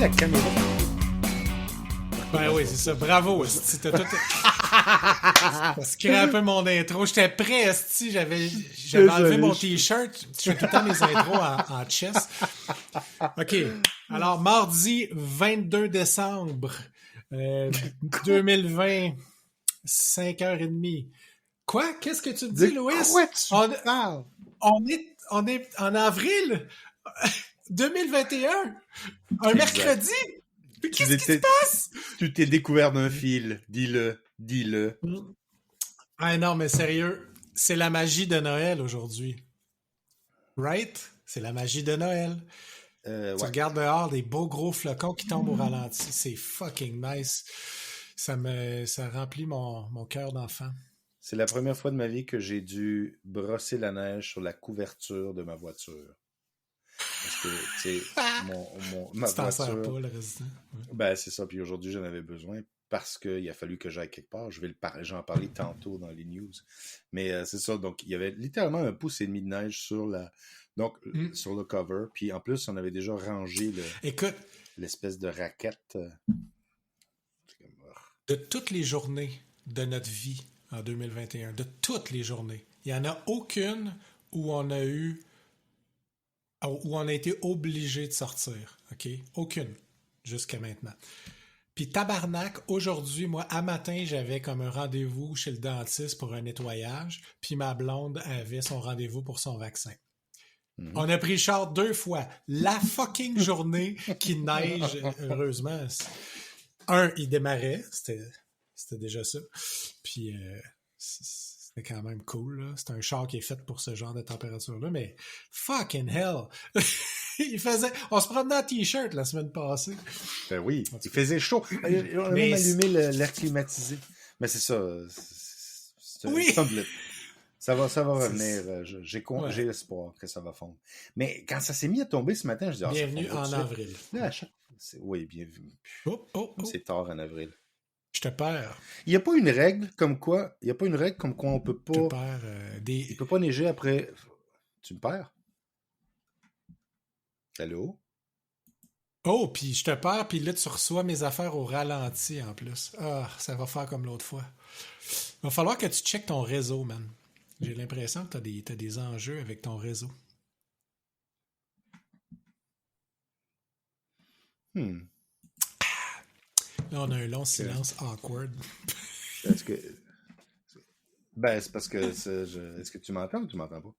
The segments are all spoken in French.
la caméra. Ben oui, c'est ça. Bravo, esti. T'as tout... T'as scrappé mon intro. J'étais prêt, esti. J'avais enlevé mon t-shirt. Je fais tout le temps mes intros en chess. OK. Alors, mardi 22 décembre 2020, 5h30. Quoi? Qu'est-ce que tu me dis, Louis? Quoi tu parles? On est en avril 2021. Un mercredi. Qu'est-ce qui se passe? Tu t'es découvert d'un fil. Dis-le. Ah non, mais sérieux, c'est la magie de Noël aujourd'hui. Right? C'est la magie de Noël. Tu regardes dehors, des beaux gros flocons qui tombent au ralenti. C'est fucking nice. Ça remplit mon cœur d'enfant. C'est la première fois de ma vie que j'ai dû brosser la neige sur la couverture de ma voiture. Parce que, tu sais, ma tu t'en sers voiture... pas, le résistant. Ouais. Ben, c'est ça. Puis aujourd'hui, j'en avais besoin parce qu'il a fallu que j'aille quelque part. J'en parlais tantôt dans les news. Mais c'est ça. Donc, il y avait littéralement 1,5 pouce de neige sur sur le cover. Puis en plus, on avait déjà rangé l'espèce de raquette. De toutes les journées de notre vie en 2021, de toutes les journées, il n'y en a aucune où on a été obligé de sortir. OK? Aucune. Jusqu'à maintenant. Puis tabarnak, aujourd'hui, moi, à matin, j'avais comme un rendez-vous chez le dentiste pour un nettoyage, puis ma blonde avait son rendez-vous pour son vaccin. Mm-hmm. On a pris le char 2 fois. La fucking journée qui neige, heureusement. Il démarrait, c'était déjà ça. Puis c'était quand même cool, là. C'est un char qui est fait pour ce genre de température-là, mais fucking hell! On se promenait en t-shirt la semaine passée. Ben oui, il faisait chaud. On a même allumé l'air climatisé. Mais c'est ça. Oui! Ça va revenir. J'ai espoir que ça va fondre. Mais quand ça s'est mis à tomber ce matin, je dis... Bienvenue en avril. Là, oui, bienvenue. C'est tard en avril. Je te perds. Il n'y a pas une règle comme quoi... on peut pas... Je te perds Il peut pas neiger après... Tu me perds? Allô? Oh, puis je te perds, puis là, tu reçois mes affaires au ralenti en plus. Ah, ça va faire comme l'autre fois. Il va falloir que tu checkes ton réseau, man. J'ai l'impression que t'as des enjeux avec ton réseau. Là, on a un long silence awkward. Est-ce que... Ben, c'est parce que... Est-ce que tu m'entends ou tu m'entends pas?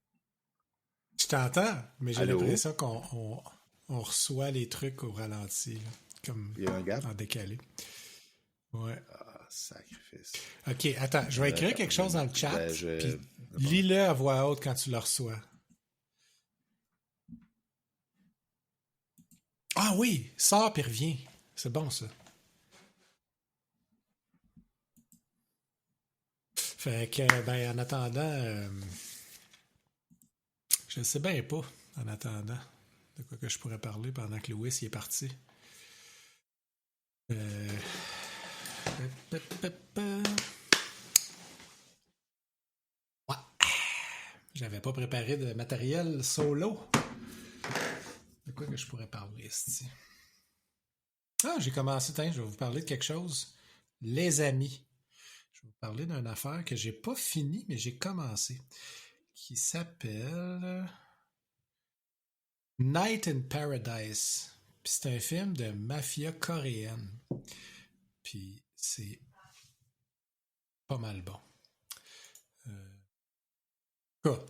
Je t'entends, mais j'ai l'impression qu'on reçoit les trucs au ralenti, là, comme il y a un gap en décalé. Ouais. Ah, sacrifice. OK, attends, je vais écrire quelque chose dans le chat, puis lis-le à voix haute quand tu le reçois. Ah oui, sors puis reviens. C'est bon, ça. Fait que, ben, en attendant... je sais bien pas, en attendant, de quoi que je pourrais parler pendant que Louis est parti. Ouais. J'avais pas préparé de matériel solo. De quoi que je pourrais parler ici? Ah, j'ai commencé, je vais vous parler de quelque chose. Les amis. Je vais vous parler d'une affaire que j'ai pas fini, mais j'ai commencé. Qui s'appelle Night in Paradise. Puis c'est un film de mafia coréenne. Puis c'est pas mal bon.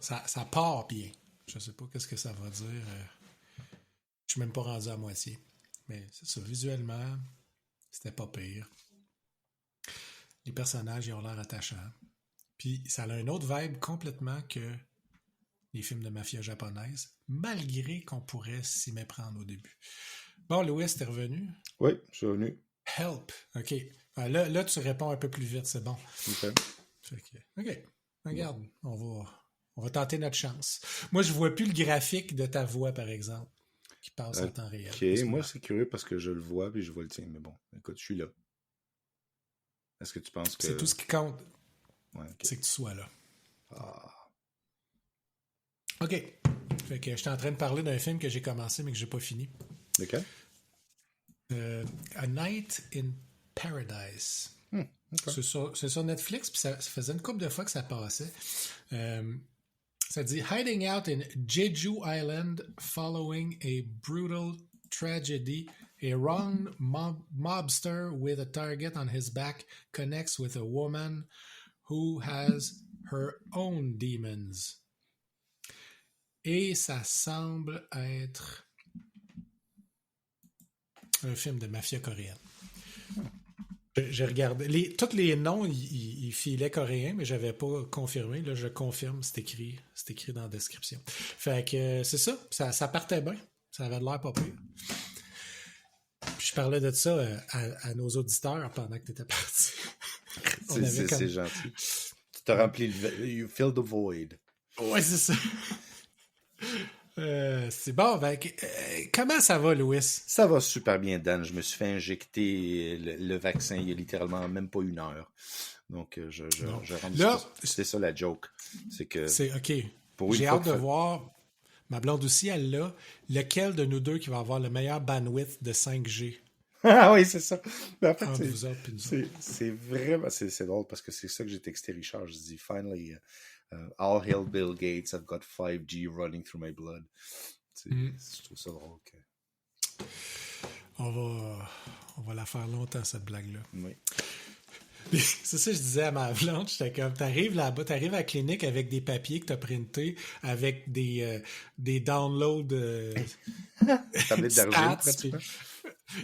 Ça part bien. Je sais pas qu'est-ce que ça va dire. Je suis même pas rendu à moitié. Mais c'est ça, visuellement, c'était pas pire. Les personnages, ils ont l'air attachants. Puis ça a un autre vibe complètement que les films de mafia japonaise, malgré qu'on pourrait s'y méprendre au début. Bon, Louis, t'es revenu? Oui, je suis revenu. Help. OK. Là, tu réponds un peu plus vite, c'est bon. OK. Regarde, on va tenter notre chance. Moi, je vois plus le graphique de ta voix, par exemple, qui passe en temps réel. OK, moi, c'est curieux parce que je le vois puis je vois le tien. Mais bon, écoute, je suis là. Est-ce que tu penses que... C'est tout ce qui compte. Ouais, okay. C'est que tu sois là. Ah. OK. Fait que je suis en train de parler d'un film que j'ai commencé mais que j'ai pas fini. Lequel? A Night in Paradise. Okay. C'est sur Netflix, puis ça faisait une couple de fois que ça passait. Ça dit Hiding out in Jeju Island following a brutal tragedy. A wrong mobster with a target on his back connects with a woman who has her own demons. Et ça semble être un film de mafia coréenne. J'ai regardé. Tous les noms, ils filaient coréens, mais j'avais pas confirmé. Là, je confirme, c'est écrit dans la description. Fait que c'est ça. Ça partait bien. Ça avait l'air pas pire. Puis je parlais de ça à nos auditeurs pendant que tu étais parti. C'est gentil. Tu t'as rempli you fill the void. Ouais, c'est ça. C'est bon. Comment ça va, Louis? Ça va super bien, Dan. Je me suis fait injecter le vaccin il y a littéralement même pas 1 heure. Donc, je rentre. Là, c'est ça la joke. C'est que. C'est OK. J'ai hâte de voir. Ma blonde aussi, elle l'a. Lequel de nous deux qui va avoir le meilleur bandwidth de 5G? Ah oui, c'est ça. Mais en fait, c'est vraiment... C'est drôle parce que c'est ça que j'ai texté Richard. Je dis, finally, all hail Bill Gates, I've got 5G running through my blood. Je trouve ça drôle. On va la faire longtemps, cette blague-là. Oui. C'est ça que je disais à ma blonde, j'étais comme, t'arrives là-bas, t'arrives à la clinique avec des papiers que t'as printés, avec des downloads tablette d'argile, pratiquement.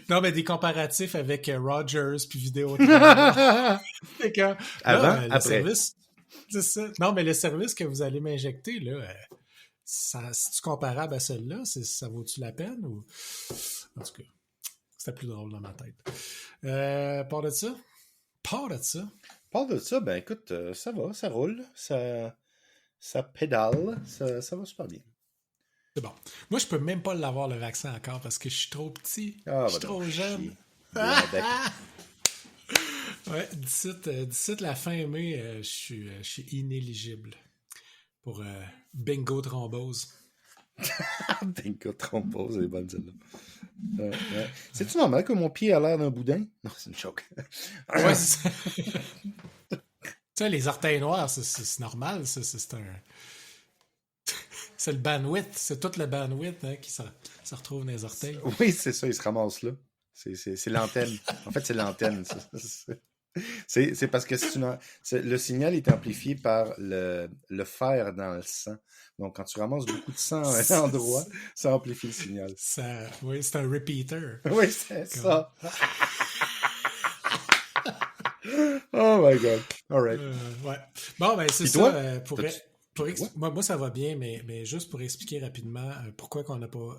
Non, mais des comparatifs avec Rogers puis Vidéo. Avant, après. Service, c'est ça. Non, mais le service que vous allez m'injecter, là, c'est-tu comparable à celui-là? Ça vaut-tu la peine? Ou... En tout cas, c'était plus drôle dans ma tête. Part de ça? Part de ça, ben écoute, ça va, ça roule, ça pédale, ça va super bien. C'est bon. Moi, je peux même pas l'avoir, le vaccin, encore, parce que je suis trop petit. Je suis trop jeune. Ouais, d'ici la fin mai, je suis inéligible pour bingo thrombose. Bingo thrombose, c'est bonne celle-là. Ouais. C'est-tu normal que mon pied a l'air d'un boudin? Non, c'est une choc. Ouais, c'est ça. Tu sais, les orteils noirs, c'est normal, ça. C'est un... C'est le bandwidth, c'est tout le bandwidth qui se retrouve dans les orteils. Oui, c'est ça, il se ramasse là. C'est l'antenne. En fait, c'est l'antenne. C'est parce que le signal est amplifié par le fer dans le sang. Donc, quand tu ramasses beaucoup de sang à un endroit, ça amplifie le signal. Oui, c'est un repeater. Oui, c'est ça. Oh my God. All right. Ouais. Bon, ben c'est ça. Moi, ça va bien, mais juste pour expliquer rapidement pourquoi on n'a pas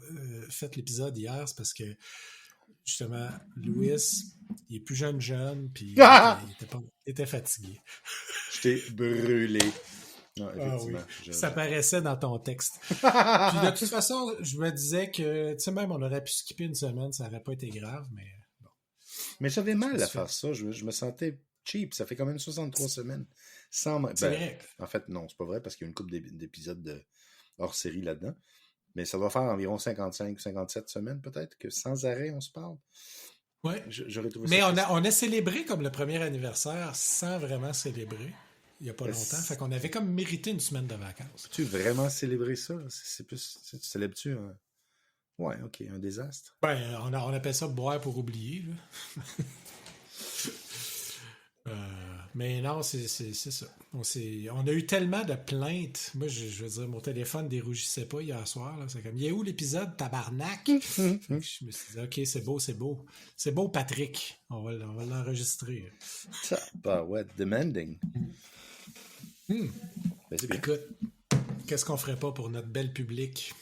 fait l'épisode hier, c'est parce que justement, Louis, il est plus jeune, puis il était fatigué. Je t'ai brûlé. Non, oui. Ça paraissait dans ton texte. Puis de toute façon, je me disais que, tu sais, même on aurait pu skipper une semaine, ça n'aurait pas été grave, mais bon. Mais j'avais mal à faire ça. Je me sentais cheap. Ça fait quand même 63 semaines. C'est vrai. En fait, non, c'est pas vrai parce qu'il y a une couple d'épisodes hors série là-dedans. Mais ça doit faire environ 55 ou 57 semaines peut-être que sans arrêt on se parle. Oui. J'aurais trouvé mais ça on a célébré comme le premier anniversaire sans vraiment célébrer. Il n'y a pas longtemps. Fait qu'on avait comme mérité une semaine de vacances. Peux-tu vraiment célébrer ça? C'est plus... Tu célèbres-tu un... Ouais, OK, un désastre. Ben, on appelle ça boire pour oublier. Mais non, c'est ça. On a eu tellement de plaintes. Moi, je veux dire, mon téléphone dérougissait pas hier soir. Là. C'est comme, il est où l'épisode, tabarnak? Je me suis dit, OK, c'est beau. C'est beau, Patrick. On va l'enregistrer. Ça, bah ouais, demanding. Ben, c'est bien. Écoute, qu'est-ce qu'on ferait pas pour notre bel public?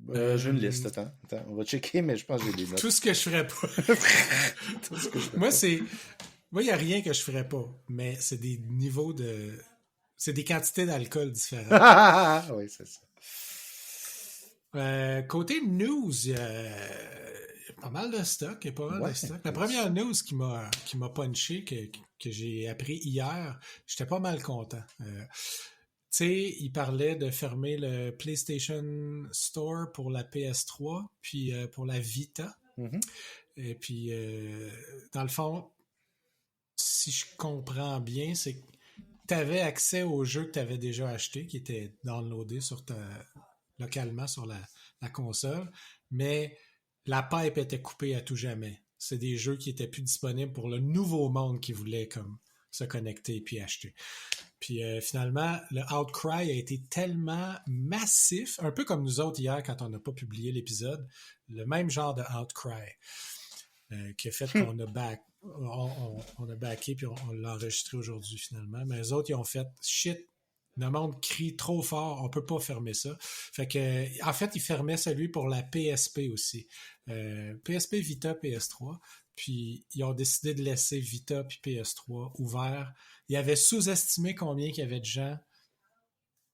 J'ai une liste, attends, on va checker, mais je pense que j'ai des notes. Tout ce que je ferais pas. Moi, il n'y a rien que je ferais pas, mais c'est des niveaux de... C'est des quantités d'alcool différentes. Oui, c'est ça. Côté news, il y a pas mal de stock. La première news qui m'a punché, que j'ai appris hier, j'étais pas mal content. Tu sais, il parlait de fermer le PlayStation Store pour la PS3, puis pour la Vita. Mm-hmm. Et puis, dans le fond, si je comprends bien, c'est que tu avais accès aux jeux que tu avais déjà achetés, qui étaient downloadés localement sur la console, mais la pipe était coupée à tout jamais. C'est des jeux qui étaient plus disponibles pour le nouveau monde qui voulait comme se connecter puis acheter. Puis finalement, le outcry a été tellement massif, un peu comme nous autres hier quand on n'a pas publié l'épisode, le même genre de outcry qui a fait qu'on a on a backé puis on l'a enregistré aujourd'hui finalement. Mais les autres, ils ont fait shit. Le monde crie trop fort, on peut pas fermer ça. Fait que, en fait, ils fermaient celui pour la PSP aussi. PSP, Vita, PS3. Puis, ils ont décidé de laisser Vita puis PS3 ouverts. Ils avaient sous-estimé combien il y avait de gens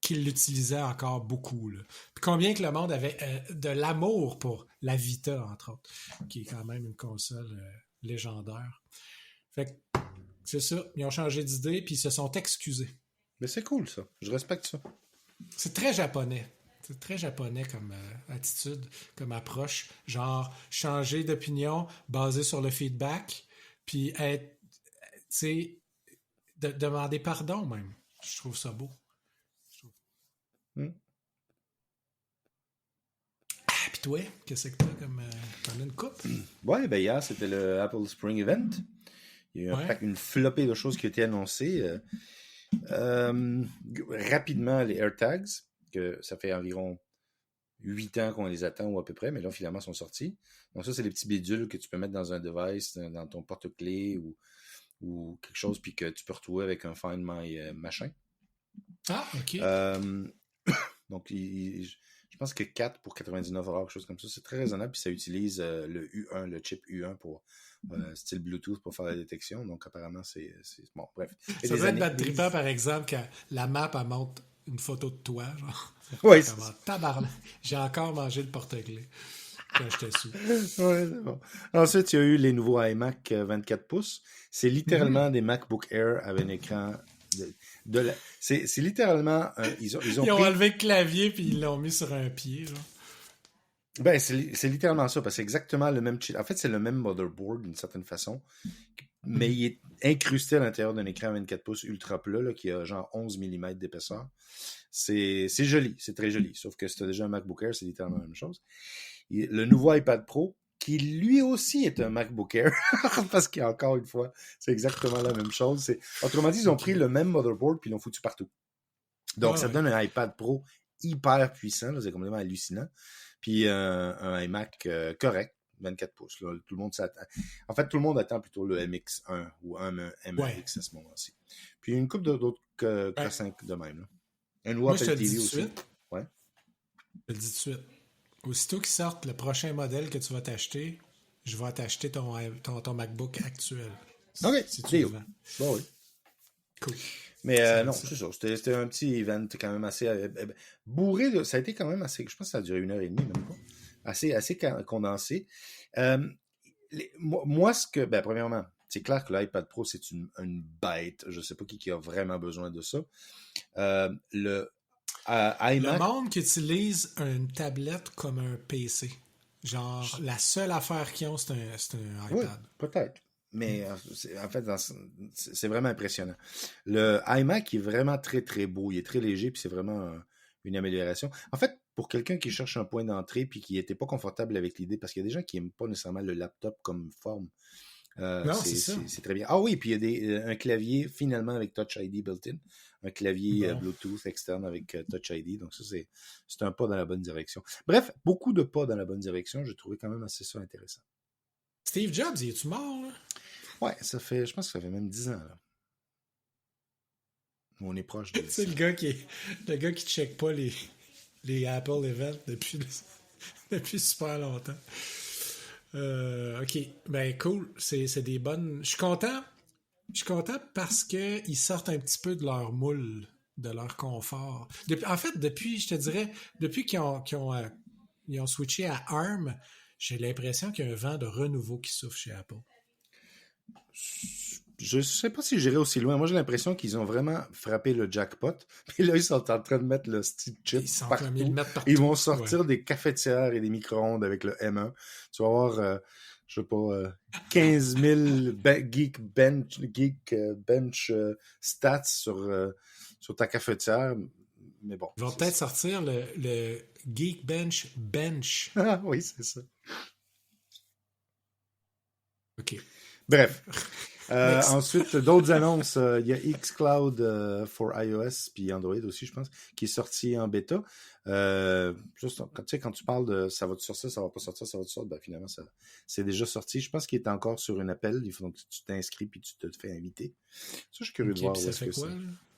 qui l'utilisaient encore beaucoup. Là. Puis combien que le monde avait de l'amour pour la Vita, entre autres, qui est quand même une console légendaire. Fait que, c'est ça. Ils ont changé d'idée puis ils se sont excusés. Mais c'est cool, ça. Je respecte ça. C'est très japonais. C'est très japonais comme attitude, comme approche. Genre, changer d'opinion basé sur le feedback, puis être, tu sais, demander pardon même. Je trouve ça beau. Ah, puis toi, qu'est-ce que t'as comme... t'en as une coupe? Ouais, ben hier, c'était le Apple Spring Event. Il y a eu une flopée de choses qui ont été annoncées. Rapidement, les AirTags, que ça fait environ 8 ans qu'on les attend ou à peu près, mais là, finalement, ils sont sortis. Donc ça, c'est les petits bidules que tu peux mettre dans un device, dans ton porte-clés ou quelque chose, puis que tu peux retrouver avec un Find My machin. Ah, OK. Donc, je pense que 4 pour 99 $, quelque chose comme ça. C'est très raisonnable, puis ça utilise le U1, le chip U1 pour style Bluetooth pour faire la détection. Donc, apparemment, c'est bon, bref. Ça doit être trippant, par exemple, quand la map, elle montre une photo de toi, genre. Oui, tabarnak. J'ai encore mangé le porte-clés quand j'étais sous. Ouais, c'est bon. Ensuite, il y a eu les nouveaux iMac 24 pouces. C'est littéralement des MacBook Air avec un écran c'est littéralement ils ont enlevé le clavier puis ils l'ont mis sur un pied, genre. Ben, c'est littéralement ça, parce que c'est exactement le même chip. En fait, c'est le même motherboard d'une certaine façon, mais il est incrusté à l'intérieur d'un écran 24 pouces ultra plat là, qui a genre 11 mm d'épaisseur. C'est joli, c'est très joli. Sauf que si tu as déjà un MacBook Air, c'est littéralement la même chose. Le nouveau iPad Pro, qui lui aussi est un MacBook Air, parce qu'encore une fois, c'est exactement la même chose. Autrement dit, ils ont pris le même motherboard puis ils l'ont foutu partout. Donc, ça donne un iPad Pro hyper puissant, là, c'est complètement hallucinant. Puis un iMac correct, 24 pouces. Là, tout le monde s'attend. En fait, tout le monde attend plutôt le MX1 ou un M1X à ce moment-ci. Puis une couple d'autres K5 de même. Là. Un nouveau Apple TV aussi. Ouais. Je te le dis tout de suite. Aussitôt qu'ils sortent le prochain modèle que tu vas t'acheter, je vais t'acheter ton MacBook actuel. OK. Si tu le vends. Bon, oui. Cool. Mais non, c'est ça. C'était un petit event quand même assez bourré. Ça a été quand même assez... Je pense que ça a duré 1h30, même pas. Assez condensé. Moi, premièrement, c'est clair que l'iPad Pro, c'est une bête. Je sais pas qui a vraiment besoin de ça. Le iMac... Le monde qui utilise une tablette comme un PC. Genre, la seule affaire qu'ils ont, c'est un iPad. Oui, peut-être. Mais en fait, c'est vraiment impressionnant. Le iMac est vraiment très, très beau. Il est très léger, puis c'est vraiment une amélioration. En fait, pour quelqu'un qui cherche un point d'entrée puis qui n'était pas confortable avec l'idée, parce qu'il y a des gens qui n'aiment pas nécessairement le laptop comme forme. Non, c'est très bien. Ah oui, puis il y a un clavier finalement avec Touch ID built-in. Un clavier Bluetooth externe avec Touch ID. Donc ça, c'est un pas dans la bonne direction. Bref, beaucoup de pas dans la bonne direction. J'ai trouvé quand même assez ça intéressant. Steve Jobs, il est-tu mort, là? Ouais, je pense que ça fait même 10 ans, là. On est proche de ça. C'est le gars qui check pas les Apple Events depuis super longtemps. OK. Ben, cool. C'est des bonnes... Je suis content parce qu'ils sortent un petit peu de leur moule, de leur confort. En fait, je te dirais, depuis qu'ils ont switché à ARM, j'ai l'impression qu'il y a un vent de renouveau qui souffle chez Apple. Je sais pas si j'irai aussi loin. Moi, j'ai l'impression qu'ils ont vraiment frappé le jackpot. Puis là, ils sont en train de mettre le Steve Chip partout. Ils le mettent partout. Ils vont sortir des cafetières et des micro-ondes avec le M1. Tu vas avoir, je sais pas, 15 000 Geek Bench stats sur ta cafetière. Mais bon. Ils vont peut-être sortir le Geekbench Bench. Ah oui, c'est ça. OK. Bref. Ensuite, d'autres annonces. Il y a xCloud for iOS puis Android aussi, je pense, qui est sorti en bêta. Juste, quand tu parles de ça va te sortir, ça va pas sortir, ça va te sortir, ben finalement, c'est déjà sorti. Je pense qu'il est encore sur un appel. Il faut donc que tu t'inscris puis tu te fais inviter. Ça, je suis curieux de voir où est-ce que c'est.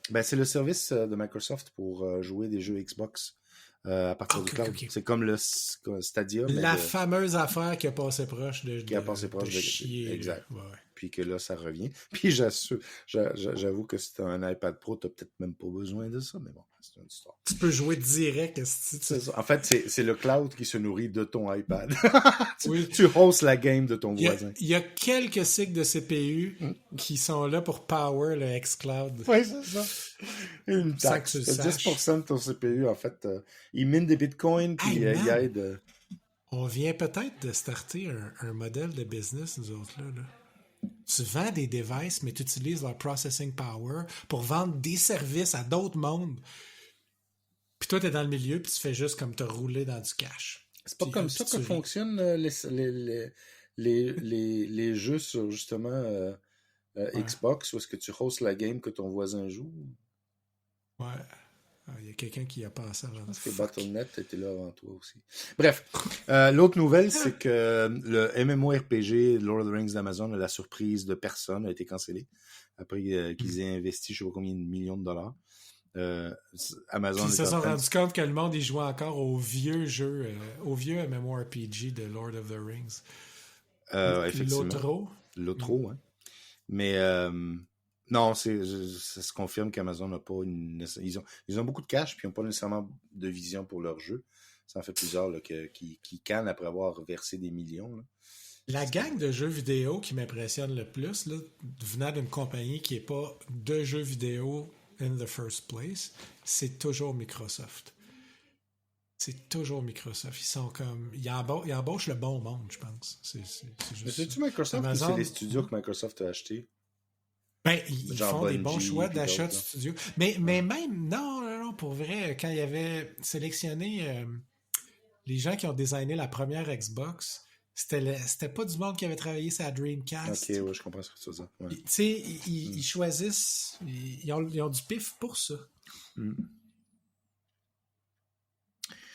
Ben, c'est le service de Microsoft pour jouer des jeux Xbox à partir du cloud. Okay. C'est comme le Stadia. La fameuse affaire qui a passé proche de chier. Exact. Ouais. Puis que là, ça revient. Puis j'avoue que si tu as un iPad Pro, tu n'as peut-être même pas besoin de ça, mais bon, c'est une histoire. Tu peux jouer direct. C'est ça. En fait, c'est le cloud qui se nourrit de ton iPad. Tu hostes la game de ton voisin. Il y a quelques cycles de CPU qui sont là pour power le xCloud. Oui, c'est ça. Une taxe. 10% de ton CPU, en fait, il mine des bitcoins, puis il aide... On vient peut-être de starter un modèle de business, nous autres, là. Tu vends des devices, mais tu utilises leur processing power pour vendre des services à d'autres mondes. Puis toi, tu es dans le milieu, puis tu fais juste comme te rouler dans du cash. C'est pas comme ça que fonctionnent les jeux sur, justement, Xbox, où est-ce que tu hostes la game que ton voisin joue? Ouais. Il y a quelqu'un qui a pensé avant. Je pense que Battle.net était là avant toi aussi. Bref, l'autre nouvelle, c'est que le MMORPG Lord of the Rings d'Amazon, la surprise de personne, a été cancellé après qu'ils aient investi je ne sais pas combien de millions de dollars. Amazon ils se sont rendus compte que le monde il jouait encore au vieux jeu, au vieux MMORPG de Lord of the Rings. Effectivement. L'Otro, hein. Mais non, ça se confirme qu'Amazon n'a pas ils ont beaucoup de cash puis ils n'ont pas nécessairement de vision pour leur jeu. Ça en fait plusieurs là, qui cannent après avoir versé des millions. Là. La gang de jeux vidéo qui m'impressionne le plus, là, venant d'une compagnie qui n'est pas de jeux vidéo in the first place, c'est toujours Microsoft. C'est toujours Microsoft. Ils sont comme... Ils embauchent le bon monde, je pense. C'est juste... Mais c'est-tu Microsoft Amazon, ou c'est les studios que Microsoft a achetés? Ben, ils font des bons choix d'achat de studios. Mais même, non, pour vrai, quand ils avaient sélectionné les gens qui ont designé la première Xbox, c'était pas du monde qui avait travaillé sur la Dreamcast. Ok, ouais, je comprends ce que tu veux dire. Ouais. Tu sais, ils choisissent, ils ont du pif pour ça.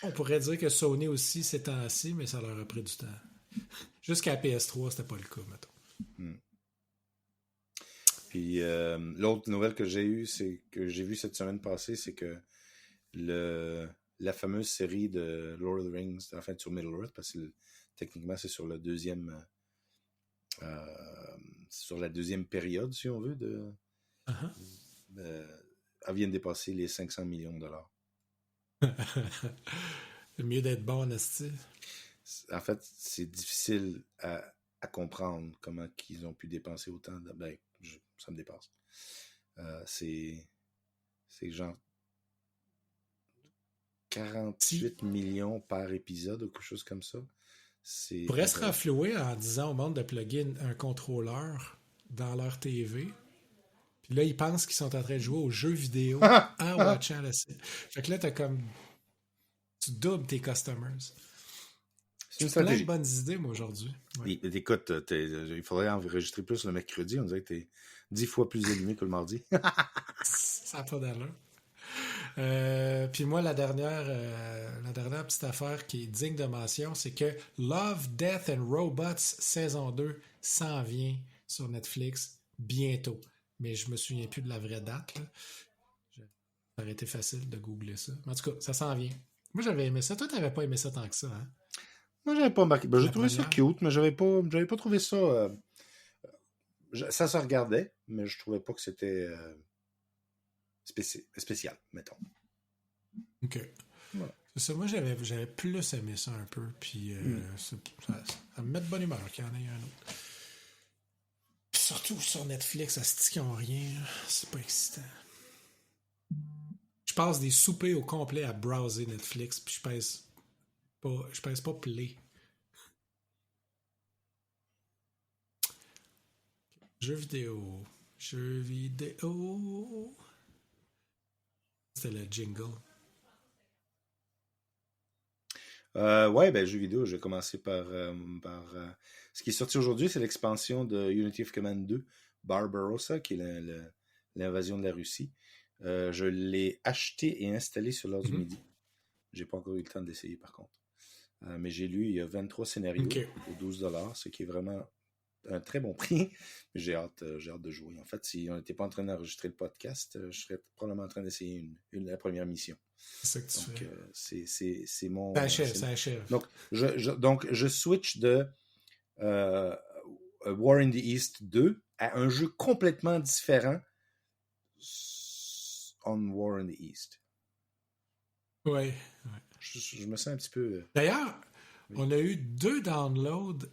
On pourrait dire que Sony aussi, ces temps-ci, mais ça leur a pris du temps. Jusqu'à la PS3, c'était pas le cas, mettons. Puis l'autre nouvelle que j'ai eue, c'est que j'ai vu cette semaine passée, c'est que la fameuse série de Lord of the Rings, en fait sur Middle-earth, parce que techniquement c'est sur le deuxième sur la deuxième période, si on veut, elle vient de dépasser les 500 millions de dollars. C'est mieux d'être bon en esti. En fait, c'est difficile à comprendre comment ils ont pu dépenser autant de... Ben, ça me dépasse. C'est genre 48 millions par épisode ou quelque chose comme ça. On pourrait se renflouer en disant au monde de plugger un contrôleur dans leur TV. Puis là, ils pensent qu'ils sont en train de jouer aux jeux vidéo en watchant la série. Fait que là, t'as comme... Tu doubles tes customers. C'est une stratégie. Plein de bonnes idées, moi, aujourd'hui. Ouais. Écoute, il faudrait enregistrer plus le mercredi. On dirait que t'es 10 fois plus allumé que le mardi. Ça n'a pas d'allure. Puis moi, la dernière petite affaire qui est digne de mention, c'est que Love, Death and Robots saison 2 s'en vient sur Netflix bientôt. Mais je me souviens plus de la vraie date. Là. Ça aurait été facile de googler ça. Mais en tout cas, ça s'en vient. Moi, j'avais aimé ça. Toi, t'avais pas aimé ça tant que ça, hein? Moi, j'avais pas marqué. Ben, j'ai trouvé ça cute, mais j'avais pas trouvé ça... ça se regardait, mais je trouvais pas que c'était spécial, mettons. OK. Voilà. C'est ça. Moi, j'avais plus aimé ça un peu, puis ça me met de bonne humeur qu'il y en ait un autre. Puis surtout sur Netflix, asti qu'ils ont rien. C'est pas excitant. Je passe des soupers au complet à browser Netflix, puis je pèse pas play. Jeux vidéo. C'était le jingle. Ouais, ben jeux vidéo, je vais commencer par ce qui est sorti aujourd'hui, c'est l'expansion de Unity of Command 2, Barbarossa, qui est l'invasion de la Russie. Je l'ai acheté et installé sur l'heure du midi. J'ai pas encore eu le temps d'essayer par contre. Mais j'ai lu, il y a 23 scénarios pour $12, ce qui est vraiment un très bon prix. J'ai hâte de jouer. En fait, si on n'était pas en train d'enregistrer le podcast, je serais probablement en train d'essayer la première mission. C'est ça que tu fais. C'est mon... Ça achève. Donc, je switch de War in the East 2 à un jeu complètement différent on War in the East. Ouais. Je me sens un petit peu... D'ailleurs, on a eu 2 downloads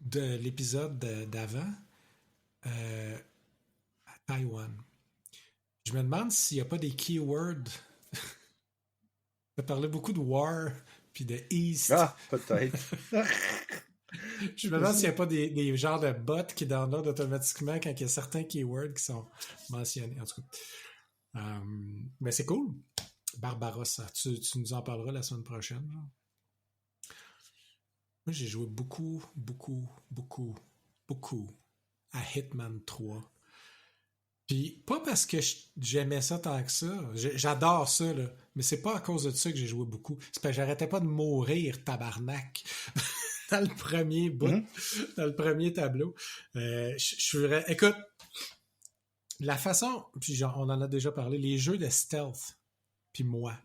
de l'épisode d'avant à Taïwan. Je me demande s'il n'y a pas des keywords. Ça parlait beaucoup de War puis de East. Ah, peut-être. Je me demande s'il n'y a pas des genres de bots qui downloadent automatiquement quand il y a certains keywords qui sont mentionnés. En tout cas. Mais c'est cool. Barbarossa. Tu nous en parleras la semaine prochaine. Genre. Moi, j'ai joué beaucoup à Hitman 3. Puis, pas parce que j'aimais ça tant que ça. J'adore ça, là. Mais c'est pas à cause de ça que j'ai joué beaucoup. C'est parce que j'arrêtais pas de mourir, tabarnak. Dans le premier bout, dans le premier tableau. Écoute, la façon, puis genre, on en a déjà parlé, les jeux de stealth, puis moi,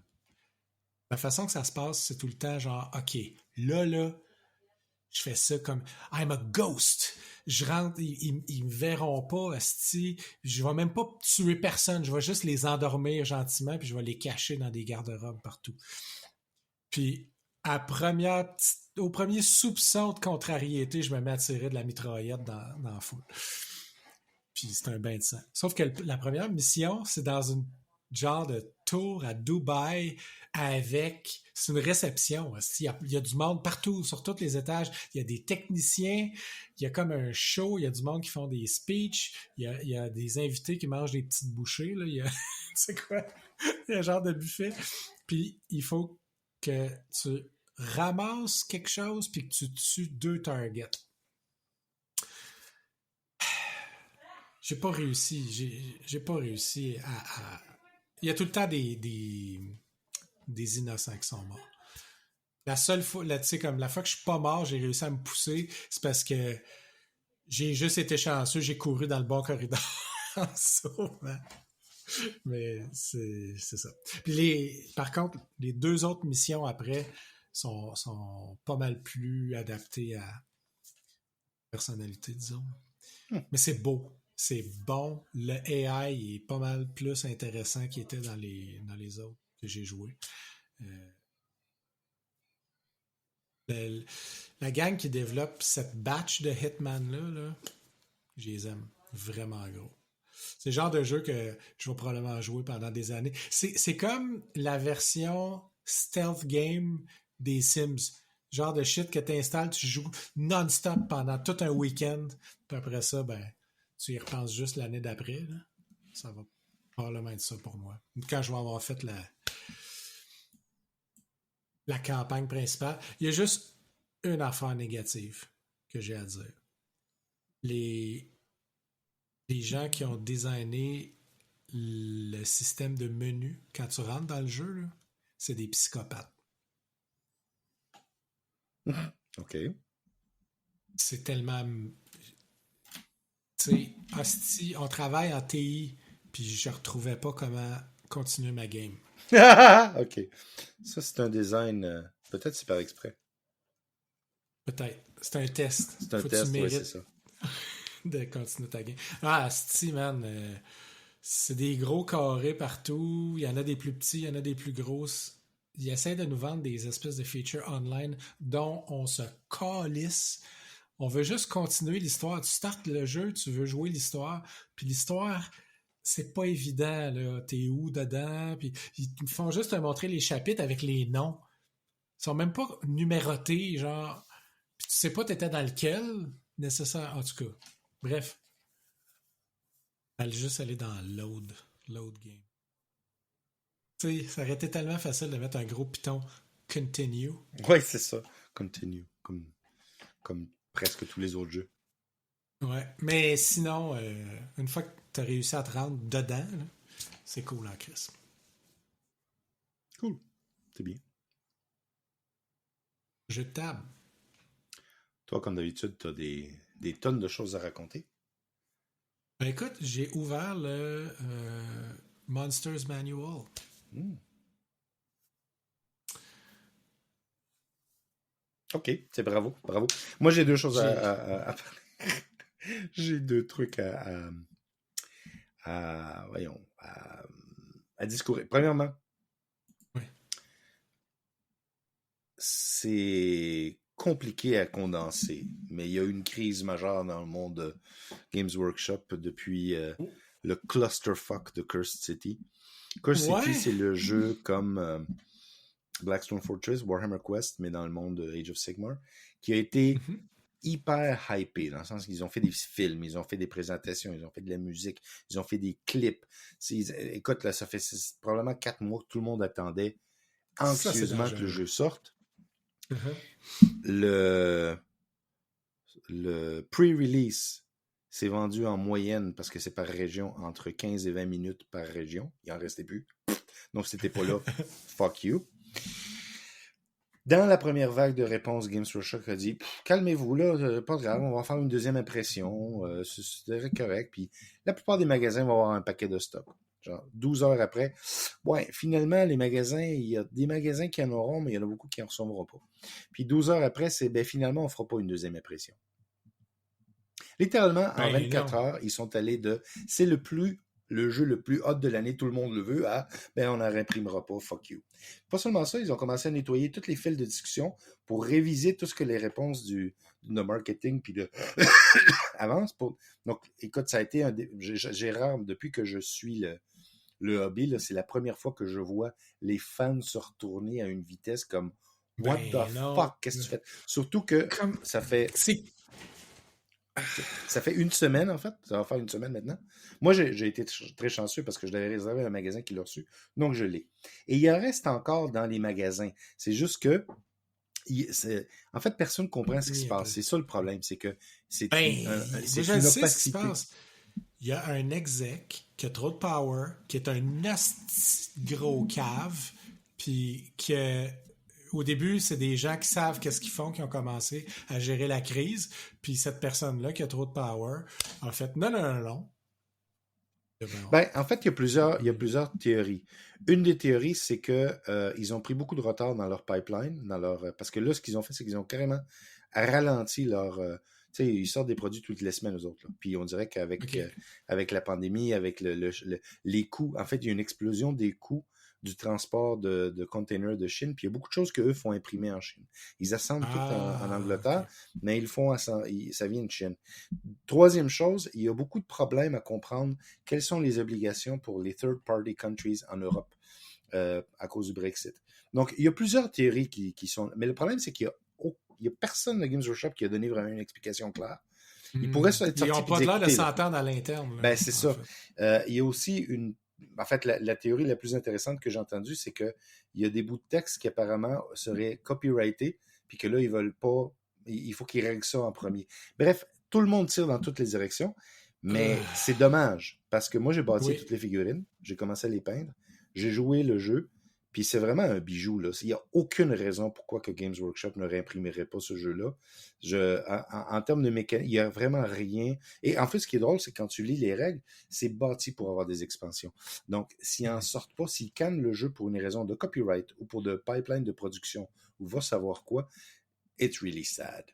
la façon que ça se passe, c'est tout le temps genre, OK, là, je fais ça comme I'm a ghost. Je rentre, ils me verront pas, asti. Je vais même pas tuer personne. Je vais juste les endormir gentiment, puis je vais les cacher dans des garde-robes partout. Puis, au premier soupçon de contrariété, je me mets à tirer de la mitraillette dans la foule. Puis, c'est un bain de sang. Sauf que la première mission, c'est dans une genre de tour à Dubaï avec... C'est une réception. Il y a du monde partout, sur tous les étages. Il y a des techniciens, il y a comme un show, il y a du monde qui font des speeches, il y a des invités qui mangent des petites bouchées. Là. C'est quoi? Il y a un genre de buffet. Puis il faut que tu ramasses quelque chose puis que tu tues 2 targets. J'ai pas réussi. J'ai pas réussi à... Il y a tout le temps des innocents qui sont morts. La seule fois, tu sais, comme la fois que je suis pas mort, j'ai réussi à me pousser, c'est parce que j'ai juste été chanceux, j'ai couru dans le bon corridor en sauvant. Mais c'est ça. Puis par contre, les 2 autres missions après sont pas mal plus adaptées à la personnalité, disons. Mais c'est beau. C'est bon. Le AI est pas mal plus intéressant qu'il était dans les autres que j'ai joués. La gang qui développe cette batch de Hitman-là, je les aime vraiment gros. C'est le genre de jeu que je vais probablement jouer pendant des années. C'est comme la version stealth game des Sims. Genre de shit que tu installes, tu joues non-stop pendant tout un week-end. Puis après ça, ben, tu y repenses juste l'année d'après. Là. Ça va probablement être ça pour moi. Quand je vais avoir fait la campagne principale, il y a juste une affaire négative que j'ai à dire. Les gens qui ont designé le système de menu quand tu rentres dans le jeu, là, c'est des psychopathes. OK. C'est tellement... Tu sais, hostie, on travaille en TI, puis je retrouvais pas comment continuer ma game. OK. Ça, c'est un design... peut-être c'est par exprès. Peut-être. C'est un test. C'est un test, oui, c'est ça. De continuer ta game. Ah, hostie, man. C'est des gros carrés partout. Il y en a des plus petits, il y en a des plus grosses. Ils essaient de nous vendre des espèces de features online dont on se calisse. On veut juste continuer l'histoire. Tu startes le jeu, tu veux jouer l'histoire, puis l'histoire, c'est pas évident, là. T'es où dedans? Puis ils te font juste te montrer les chapitres avec les noms. Ils sont même pas numérotés, genre. Puis tu sais pas t'étais dans lequel, nécessaire. En tout cas, bref. Fallait juste aller dans Load game. Tu sais, ça aurait été tellement facile de mettre un gros piton Continue. Ouais, c'est ça. Continue. Comme presque tous les autres jeux. Ouais. Mais sinon, une fois que tu as réussi à te rendre dedans, là, c'est cool en Chris. Cool. C'est bien. Jeu de table. Toi, comme d'habitude, tu as des tonnes de choses à raconter. Ben écoute, j'ai ouvert le Monsters Manual. OK, c'est bravo. Moi, j'ai deux choses à parler. J'ai deux trucs à discourir. Premièrement, oui. C'est compliqué à condenser, mais il y a eu une crise majeure dans le monde de Games Workshop depuis le clusterfuck de Cursed City. Cursed City, c'est le jeu comme Blackstone Fortress, Warhammer Quest, mais dans le monde de Age of Sigmar, qui a été hyper hypé, dans le sens qu'ils ont fait des films, ils ont fait des présentations, ils ont fait de la musique, ils ont fait des clips. Écoute, là, ça fait probablement 4 mois que tout le monde attendait anxieusement que le jeu sorte. Le pre-release s'est vendu en moyenne, parce que c'est par région, entre 15 et 20 minutes par région. Il en restait plus. Donc, c'était pas là. Fuck you. Dans la première vague de réponses, Games Workshop a dit calmez-vous, là, pas grave, on va faire une deuxième impression. C'est correct. Puis la plupart des magasins vont avoir un paquet de stock. Genre 12 heures après, ouais, finalement, les magasins, il y a des magasins qui en auront, mais il y en a beaucoup qui en recevront pas. Puis 12 heures après, c'est finalement, on fera pas une deuxième impression. Littéralement, en 24 heures, ils sont allés de c'est le jeu le plus hot de l'année, tout le monde le veut, à on n'en réimprimera pas, fuck you. Pas seulement ça, ils ont commencé à nettoyer toutes les fils de discussion pour réviser tout ce que les réponses de marketing puis de avance. Donc, écoute, ça a été j'ai rare, depuis que je suis le hobby, là, c'est la première fois que je vois les fans se retourner à une vitesse comme what the fuck, qu'est-ce que tu fais? Surtout que ça fait... Ça fait une semaine, en fait. Ça va faire une semaine maintenant. Moi, j'ai été très chanceux parce que je l'avais réservé à un magasin qui l'a reçu. Donc, je l'ai. Et il en reste encore dans les magasins. C'est juste que, en fait, personne ne comprend ce qui se passe. C'est ça le problème. C'est que c'est une opacité. Il y a un exec qui a trop de power, qui est un gros cave, puis qui est... Au début, c'est des gens qui savent qu'est-ce qu'ils font, qui ont commencé à gérer la crise. Puis cette personne-là qui a trop de power, en fait, non. En fait, il y a plusieurs théories. Une des théories, c'est que ils ont pris beaucoup de retard dans leur pipeline, parce que là, ce qu'ils ont fait, c'est qu'ils ont carrément ralenti leur... tu sais, ils sortent des produits toutes les semaines, eux autres. Là. Puis on dirait qu'avec avec la pandémie, avec les coûts, en fait, il y a une explosion des coûts du transport de containers de Chine, puis il y a beaucoup de choses qu'eux font imprimer en Chine. Ils assemblent tout en Angleterre, mais ça vient de Chine. Troisième chose, il y a beaucoup de problèmes à comprendre quelles sont les obligations pour les third-party countries en Europe à cause du Brexit. Donc, il y a plusieurs théories qui sont... Mais le problème, c'est qu'il y a personne de Games Workshop qui a donné vraiment une explication claire. Ils pourraient être sortis. Ils n'ont pas l'air de s'entendre à l'interne. C'est ça. Il y a aussi en fait, la théorie la plus intéressante que j'ai entendue, c'est qu'il y a des bouts de texte qui apparemment seraient copyrightés, puis que là, ils veulent pas... Il faut qu'ils règlent ça en premier. Bref, tout le monde tire dans toutes les directions, mais c'est dommage, parce que moi, j'ai bâti toutes les figurines, j'ai commencé à les peindre, j'ai joué le jeu, puis c'est vraiment un bijou, là. Il n'y a aucune raison pourquoi que Games Workshop ne réimprimerait pas ce jeu-là. En termes de mécanique, il n'y a vraiment rien. Et en fait, ce qui est drôle, c'est que quand tu lis les règles, c'est bâti pour avoir des expansions. Donc, s'ils n'en sortent pas, s'ils cannent le jeu pour une raison de copyright ou pour de pipeline de production, ou va savoir quoi, it's really sad.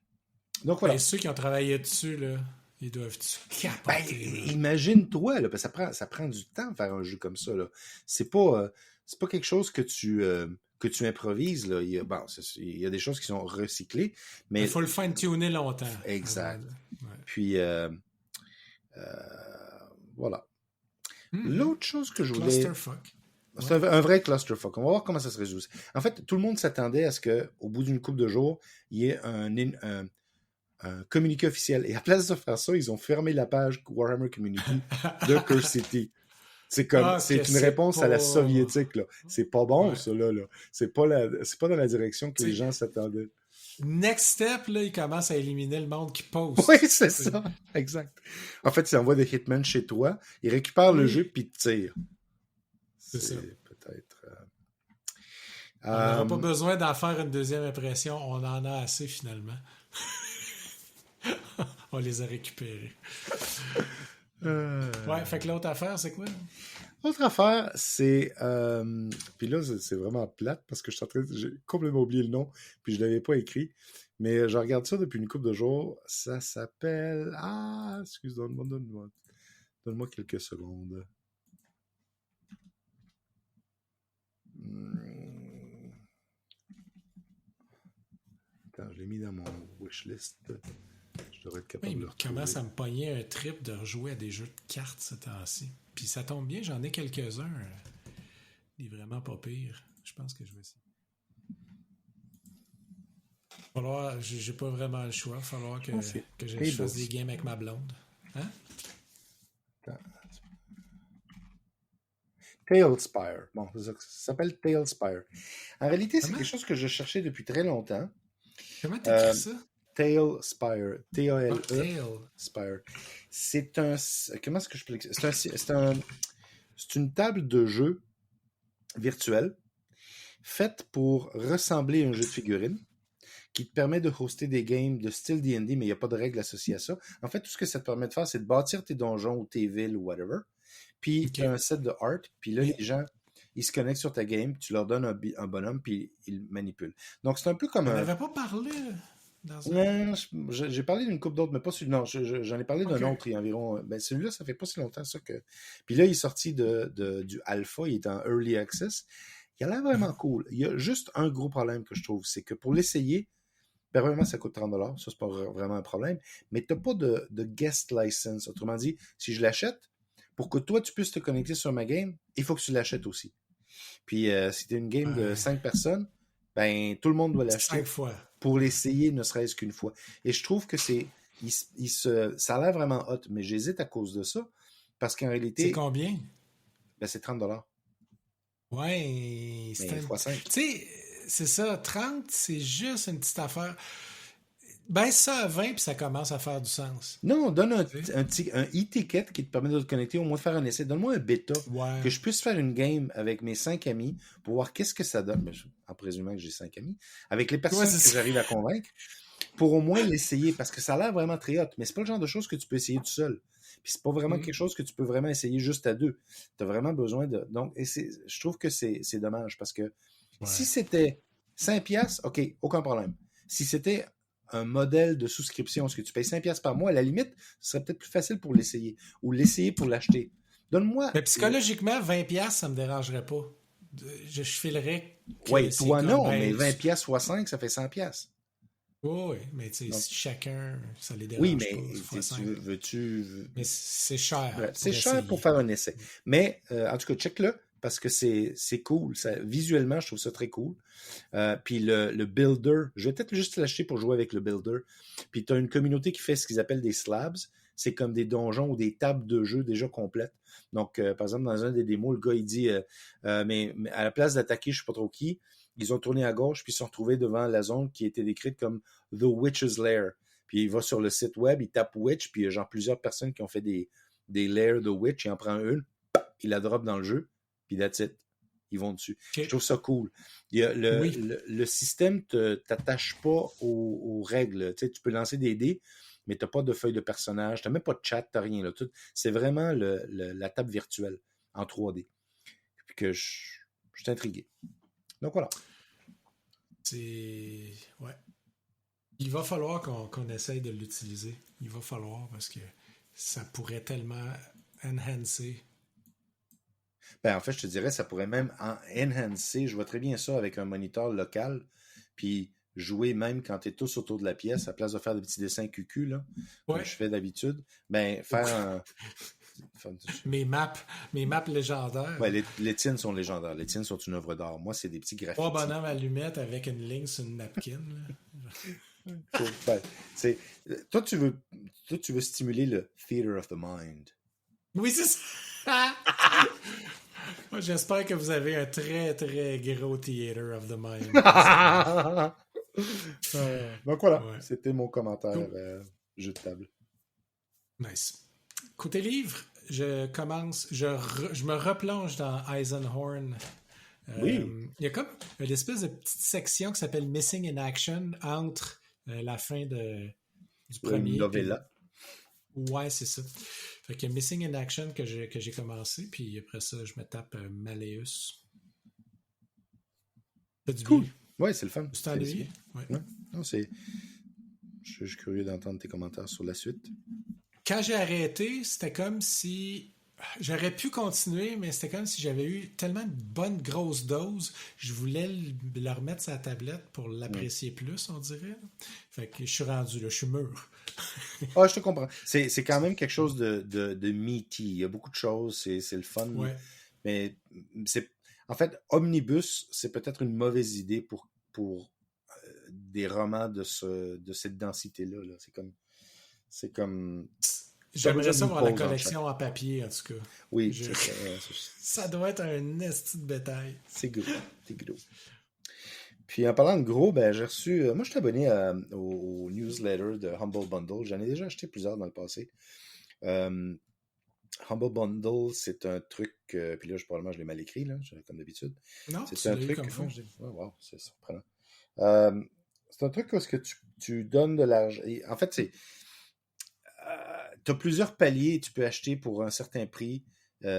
Donc, voilà. Et ceux qui ont travaillé dessus, là, ils doivent capoter. Imagine-toi, là, parce que ça prend du temps de faire un jeu comme ça, là. C'est pas quelque chose que que tu improvises, là, il y a des choses qui sont recyclées, mais... Il faut le fine-tuner longtemps. Exact. Ouais. Puis, voilà. Mm-hmm. L'autre chose que je voulais... Clusterfuck. C'est un vrai clusterfuck. On va voir comment ça se résout. En fait, tout le monde s'attendait à ce qu'au bout d'une couple de jours, il y ait un communiqué officiel. Et à place de faire ça, ils ont fermé la page Warhammer Community de Curse City. C'est comme, c'est une réponse à la soviétique, là. C'est pas bon, ça, là. C'est pas dans la direction que les gens s'attendaient. Next step, là, ils commencent à éliminer le monde qui poste. Oui, c'est ça. Exact. En fait, ils envoient des hitmen chez toi, ils récupèrent le jeu, puis ils te tirent. C'est ça. Peut-être... On n'aura pas besoin d'en faire une deuxième impression. On en a assez, finalement. On les a récupérés. Ouais, fait que l'autre affaire, c'est quoi? L'autre affaire, c'est... puis là, c'est vraiment plate parce que j'ai complètement oublié le nom, puis je ne l'avais pas écrit. Mais je regarde ça depuis une couple de jours. Ça s'appelle... Ah, donne-moi quelques secondes. Attends, je l'ai mis dans mon wishlist. Je devrais être capable de le retrouver. Comment ça me pognait un trip de rejouer à des jeux de cartes ce temps-ci. Puis ça tombe bien, j'en ai quelques-uns. Il est vraiment pas pire. Je pense que je vais essayer. J'ai pas vraiment le choix. Il va falloir que je fasse des games avec ma blonde. Hein? Talespire. Bon, ça s'appelle Talespire. En réalité, c'est quelque chose que je cherchais depuis très longtemps. Comment t'écris ça? Talespire. T-A-L-E. Spire. C'est un... Comment est-ce que je peux l'expliquer? C'est une table de jeu virtuelle faite pour ressembler à un jeu de figurines qui te permet de hoster des games de style D&D, mais il n'y a pas de règles associées à ça. En fait, tout ce que ça te permet de faire, c'est de bâtir tes donjons ou tes villes ou whatever. Puis tu as un set de art, puis là, les gens, ils se connectent sur ta game, tu leur donnes un bonhomme, puis ils manipulent. Donc, c'est un peu comme On n'avait pas parlé Non, j'ai parlé d'une couple d'autres, mais pas celui Non, j'en ai parlé d'un autre il y a environ... Ben, celui-là, ça fait pas si longtemps ça que... Puis là, il est sorti du alpha, il est en early access. Il a l'air vraiment cool. Il y a juste un gros problème que je trouve, c'est que pour l'essayer, vraiment, ça coûte 30$, ça, c'est pas vraiment un problème, mais tu n'as pas de guest license. Autrement dit, si je l'achète, pour que toi, tu puisses te connecter sur ma game, il faut que tu l'achètes aussi. Puis, si tu as une game de 5 personnes, ben, tout le monde doit l'acheter 5 fois pour l'essayer, ne serait-ce qu'une fois. Et je trouve que ça a l'air vraiment hot, mais j'hésite à cause de ça, parce qu'en réalité... C'est combien? Ben, c'est 30$. Ouais, c'est x5. Tu sais, c'est ça, 30, c'est juste une petite affaire. Baisse ça à 20 puis ça commence à faire du sens. Non, donne un e-ticket qui te permet de te connecter, au moins de faire un essai. Donne-moi un bêta, que je puisse faire une game avec mes 5 amis pour voir qu'est-ce que ça donne, en présumant que j'ai 5 amis, avec les personnes que j'arrive à convaincre, pour au moins l'essayer, parce que ça a l'air vraiment très hot, mais c'est pas le genre de choses que tu peux essayer tout seul. Puis c'est pas vraiment quelque chose que tu peux vraiment essayer juste à deux. Tu as vraiment besoin de... Donc, je trouve que c'est dommage, parce que si c'était 5$, OK, aucun problème. Si c'était un modèle de souscription, est-ce que tu payes 5$ par mois, à la limite, ce serait peut-être plus facile pour l'essayer, ou l'essayer pour l'acheter. Donne-moi... Mais psychologiquement, 20$, ça me dérangerait pas. Je filerais que oui, toi non, mais 20$ fois 5, ça fait 100$. Oui, mais tu sais, si chacun, ça les dérange oui, mais pas. veux-tu... Mais c'est cher. Ouais, c'est cher pour faire un essai. Mais, en tout cas, check-le, parce que c'est cool. Visuellement, je trouve ça très cool. Puis le builder, je vais peut-être juste l'acheter pour jouer avec le builder. Puis tu as une communauté qui fait ce qu'ils appellent des slabs. C'est comme des donjons ou des tables de jeu déjà complètes. Donc, par exemple, dans un des démos, le gars, il dit mais à la place d'attaquer, je ne sais pas trop qui, ils ont tourné à gauche, puis ils se sont retrouvés devant la zone qui était décrite comme The Witch's Lair. Puis il va sur le site web, il tape Witch, puis il y a genre plusieurs personnes qui ont fait des lairs de Witch. Il en prend une, il la drop dans le jeu, puis that's it. Ils vont dessus. Okay. Je trouve ça cool. Il y a le système ne t'attache pas aux règles. Tu sais, tu peux lancer des dés, mais tu n'as pas de feuille de personnage, tu n'as même pas de chat, tu n'as rien. Là. C'est vraiment la table virtuelle en 3D. Puis que je suis intrigué. Donc voilà. Ouais. Il va falloir qu'on essaye de l'utiliser. Il va falloir parce que ça pourrait tellement enhancer. Ben, en fait, je te dirais, ça pourrait même enhancer. Je vois très bien ça avec un moniteur local, puis jouer même quand tu es tous autour de la pièce, à place de faire des petits dessins cucu, là, comme Ouais. je fais d'habitude, ben, faire un. faire- Mes maps légendaires. Ouais, les tiennes sont légendaires. Les tiennes sont une œuvre d'art. Moi, c'est des petits Trois graffitis. bonhommes allumettes avec une ligne sur une napkin. Ben, c'est- toi, tu veux stimuler le theater of the mind. Oui, c'est ça. Moi, j'espère que vous avez un très, très gros theater of the mind. Donc voilà, Ouais. c'était mon commentaire Cool. jeu de table. Nice. Côté livre, je me replonge dans Eisenhorn. Oui, Il y a comme une espèce de petite section qui s'appelle Missing in Action entre la fin du premier. novella. Ouais, c'est ça. Fait que Missing in Action que j'ai commencé, puis après ça, je me tape Malleus. Fait du Cool. bien. Ouais, c'est le fun. Tu t'ennuies? Ouais. Ouais. Non, je suis curieux d'entendre tes commentaires sur la suite. Quand j'ai arrêté, c'était comme si j'aurais pu continuer, mais c'était comme si j'avais eu tellement de bonnes grosses doses, je voulais le remettre sur la tablette pour l'apprécier plus, on dirait. Fait que je suis rendu là, je suis mûr. Ah, je te comprends. C'est quand même quelque chose de meaty. Il y a beaucoup de choses, c'est le fun. Ouais. Mais en fait, Omnibus, c'est peut-être une mauvaise idée pour des romans de cette densité-là. Là. C'est comme. J'aimerais ça voir la pause en collection en papier, en tout cas. Oui, Je- c'est Ça doit être un esti de bétail. c'est gros. C'est gros. Puis en parlant de gros, ben, j'ai reçu. Moi, je suis abonné au newsletter de Humble Bundle. J'en ai déjà acheté plusieurs dans le passé. Humble Bundle, c'est un truc. Puis là, probablement, je l'ai mal écrit, là, comme d'habitude. Non, C'est tu un l'as eu truc. comme faut. Oh, wow, c'est surprenant. C'est un truc où est-ce que tu donnes de l'argent. En fait, tu as plusieurs paliers que tu peux acheter pour un certain prix,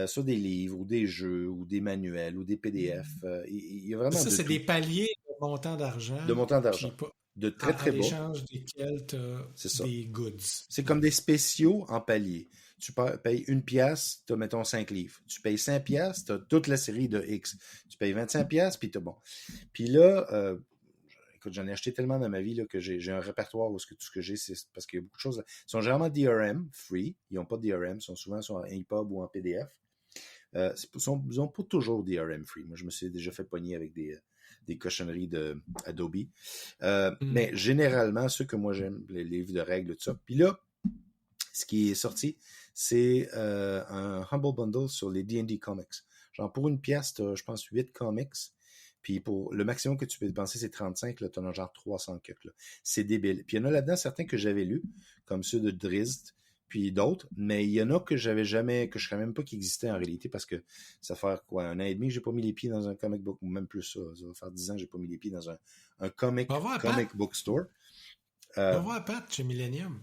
soit des livres, ou des jeux, ou des manuels, ou des PDF. Il y a vraiment Ça, de c'est tout. des paliers de montant d'argent. De montant Puis d'argent. De très, très en bas. échange desquels tu C'est as ça. des goods. C'est comme des spéciaux en paliers. Tu payes 1$, tu as, mettons, 5 livres. Tu payes 5$, tu as toute la série de X. Tu payes 25$, puis tu as bon. Puis là, écoute, j'en ai acheté tellement dans ma vie là, que j'ai un répertoire où tout ce que j'ai, c'est parce qu'il y a beaucoup de choses. Ils sont généralement DRM, free. Ils n'ont pas de DRM. Ils sont souvent en EPUB ou en PDF. Ils n'ont pas toujours DRM free. Moi, je me suis déjà fait pogner avec des cochonneries de Adobe. Mais généralement, ceux que moi j'aime, les livres de règles, tout ça. Puis là, ce qui est sorti, c'est un Humble Bundle sur les D&D Comics. Genre, pour 1$, t'as, je pense, 8 comics. Puis pour le maximum que tu peux dépenser, c'est 35. Là, t'en as genre 300 cucs. C'est débile. Puis il y en a là-dedans certains que j'avais lus, comme ceux de Drizzt, puis d'autres. Mais il y en a que j'avais jamais, que je ne savais même pas qu'ils existaient en réalité, parce que ça fait quoi, 1 an et demi que j'ai pas mis les pieds dans un comic book, ou même plus ça. Ça va faire 10 ans que j'ai pas mis les pieds dans un comic book store. On va voir Pat chez Millennium.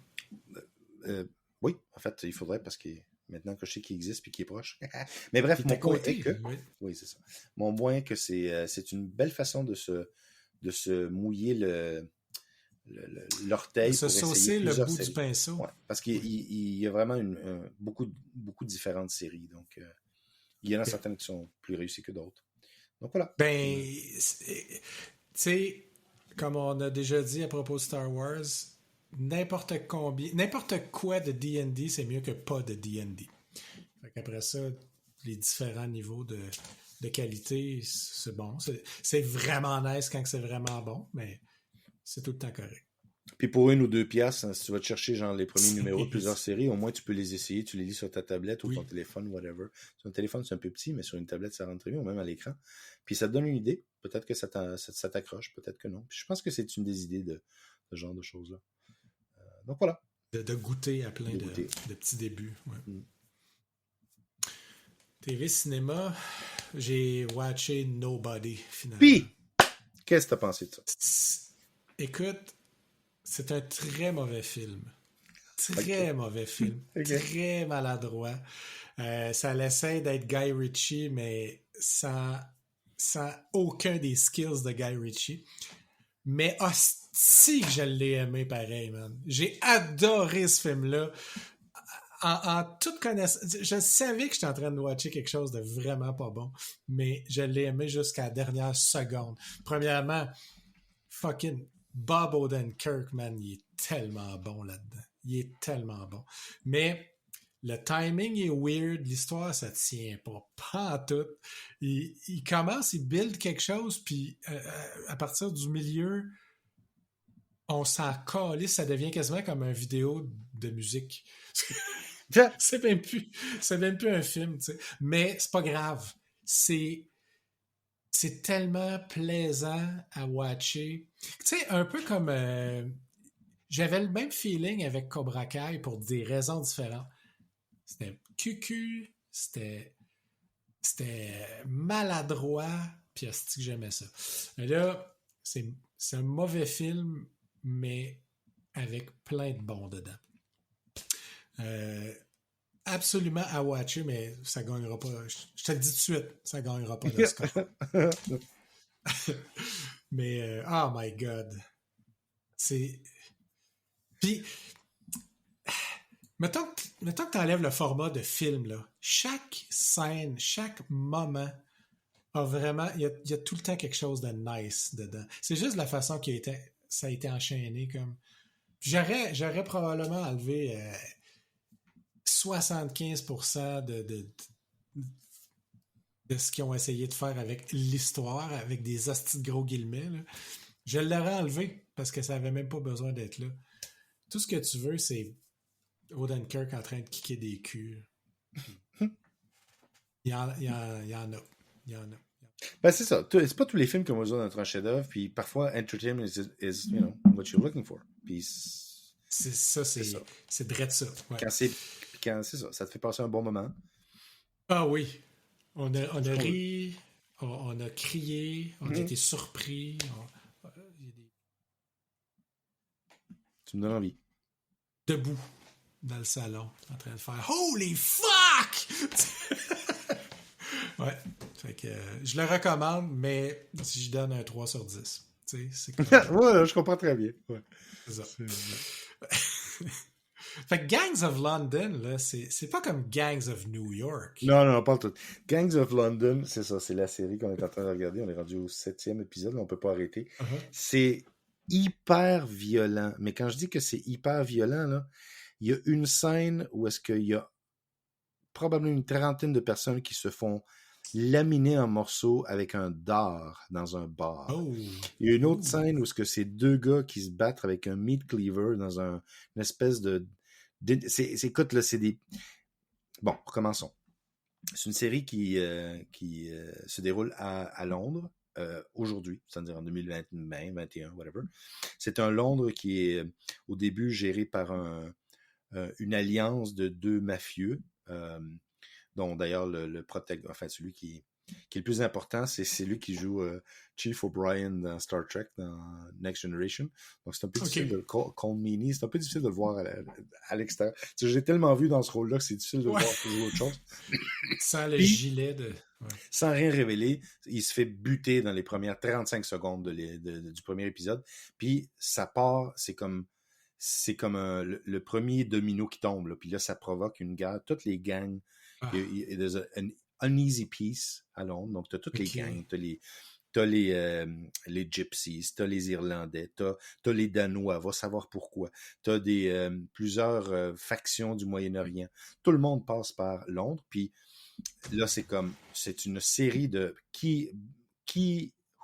Oui, en fait, il faudrait, parce que maintenant que je sais qu'il existe et qu'il est proche. Mais bref, mon point est que... Oui, c'est ça. Mon point est que c'est une belle façon de se mouiller l'orteil pour essayer le bout séries. Du pinceau. Ouais, parce qu'il y a vraiment beaucoup de différentes séries. Donc, il y en a certaines qui sont plus réussies que d'autres. Donc, voilà. Ben, tu sais, comme on a déjà dit à propos de Star Wars, n'importe quoi de D&D, c'est mieux que pas de D&D. Après ça, les différents niveaux de qualité, c'est bon. C'est vraiment nice quand c'est vraiment bon, mais c'est tout le temps correct. Puis pour 1 ou 2$, si tu vas te chercher genre les premiers numéros de plusieurs séries, au moins tu peux les essayer, tu les lis sur ta tablette ou ton téléphone, whatever. Sur un téléphone, c'est un peu petit, mais sur une tablette, ça rentre très bien, ou même à l'écran. Puis ça te donne une idée. Peut-être que ça t'accroche, peut-être que non. Puis je pense que c'est une des idées de ce genre de choses-là. Donc voilà. De goûter à plein de petits débuts. Ouais. TV, cinéma, j'ai watché Nobody, finalement. Puis, qu'est-ce que t'as pensé de ça? Écoute, c'est un très mauvais film. Très mauvais film. Très maladroit. Ça essaie d'être Guy Ritchie, mais sans aucun des skills de Guy Ritchie. Mais hostie que je l'ai aimé pareil, man. J'ai adoré ce film-là. en toute connaissance, je savais que j'étais en train de watcher quelque chose de vraiment pas bon, mais je l'ai aimé jusqu'à la dernière seconde. Premièrement, fucking Bob Odenkirk, man, il est tellement bon là-dedans. Il est tellement bon. Mais le timing est weird, l'histoire, ça tient pas en tout. Il commence, il build quelque chose, puis à partir du milieu, on s'en calisse, ça devient quasiment comme une vidéo de musique. c'est même plus un film, tu sais. Mais c'est pas grave. C'est tellement plaisant à watcher. Tu sais, un peu comme... j'avais le même feeling avec Cobra Kai pour des raisons différentes. C'était cucu, c'était maladroit, puis hostie que j'aimais ça. Mais là, c'est un mauvais film, mais avec plein de bons dedans. Absolument à watcher, mais ça gagnera pas. Je te le dis tout de suite, ça gagnera pas d'Oscar. Mais, oh my God. C'est... Puis, mettons que tu enlèves le format de film, là. Chaque scène, chaque moment a vraiment... Il y a tout le temps quelque chose de nice dedans. C'est juste la façon ça a été enchaîné, comme... J'aurais probablement enlevé 75% de ce qu'ils ont essayé de faire avec l'histoire, avec des hosties de gros guillemets. Là. Je l'aurais enlevé parce que ça n'avait même pas besoin d'être là. Tout ce que tu veux, c'est Odenkirk en train de kicker des culs. Il y en a. Ben, c'est ça. C'est pas tous les films qui ont besoin d'être un chef-d'œuvre, puis parfois, entertainment is what you're looking for. Puis c'est ça. C'est drôle ça. Ouais. Quand c'est ça te fait passer un bon moment. Ah oui. On a ri, on a crié, on a été surpris. Tu me donnes envie. Debout dans le salon, en train de faire Holy fuck! Ouais. Fait que je le recommande, mais si je donne un 3 sur 10. Tu sais, c'est comme... Ouais, je comprends très bien. Ouais. C'est ça. Fait que Gangs of London, là, c'est pas comme Gangs of New York. Non, pas tout. Gangs of London, c'est ça, c'est la série qu'on est en train de regarder. On est rendu au 7e épisode, on peut pas arrêter. C'est hyper violent. Mais quand je dis que c'est hyper violent, là, il y a une scène où est-ce qu'il y a probablement une trentaine de personnes qui se font laminer en morceaux avec un dard dans un bar. Oh. Il y a une autre scène où c'est deux gars qui se battent avec un meat cleaver dans une espèce de... écoute, là, c'est des... Bon, recommençons. C'est une série qui se déroule à Londres aujourd'hui, c'est-à-dire en 2020, 2021, whatever. C'est un Londres qui est au début géré par une alliance de deux mafieux, dont d'ailleurs le protagoniste, enfin celui qui est le plus important, c'est celui qui joue Chief O'Brien dans Star Trek, dans Next Generation. Donc c'est un peu difficile de Cole Meany, c'est un peu difficile de le voir à l'extérieur. Tu sais, j'ai tellement vu dans ce rôle-là que c'est difficile de le voir pour jouer autre chose. Sans le gilet de... Ouais. Sans rien révéler, il se fait buter dans les premières 35 secondes du premier épisode. Puis ça part, c'est comme le premier domino qui tombe. Là. Puis là, ça provoque une guerre. Toutes les gangs, there's an uneasy peace à Londres. Donc, tu as toutes les gangs. T'as les Gypsies, t'as les Irlandais, t'as les Danois, va savoir pourquoi. T'as plusieurs factions du Moyen-Orient. Tout le monde passe par Londres. Puis là, c'est une série de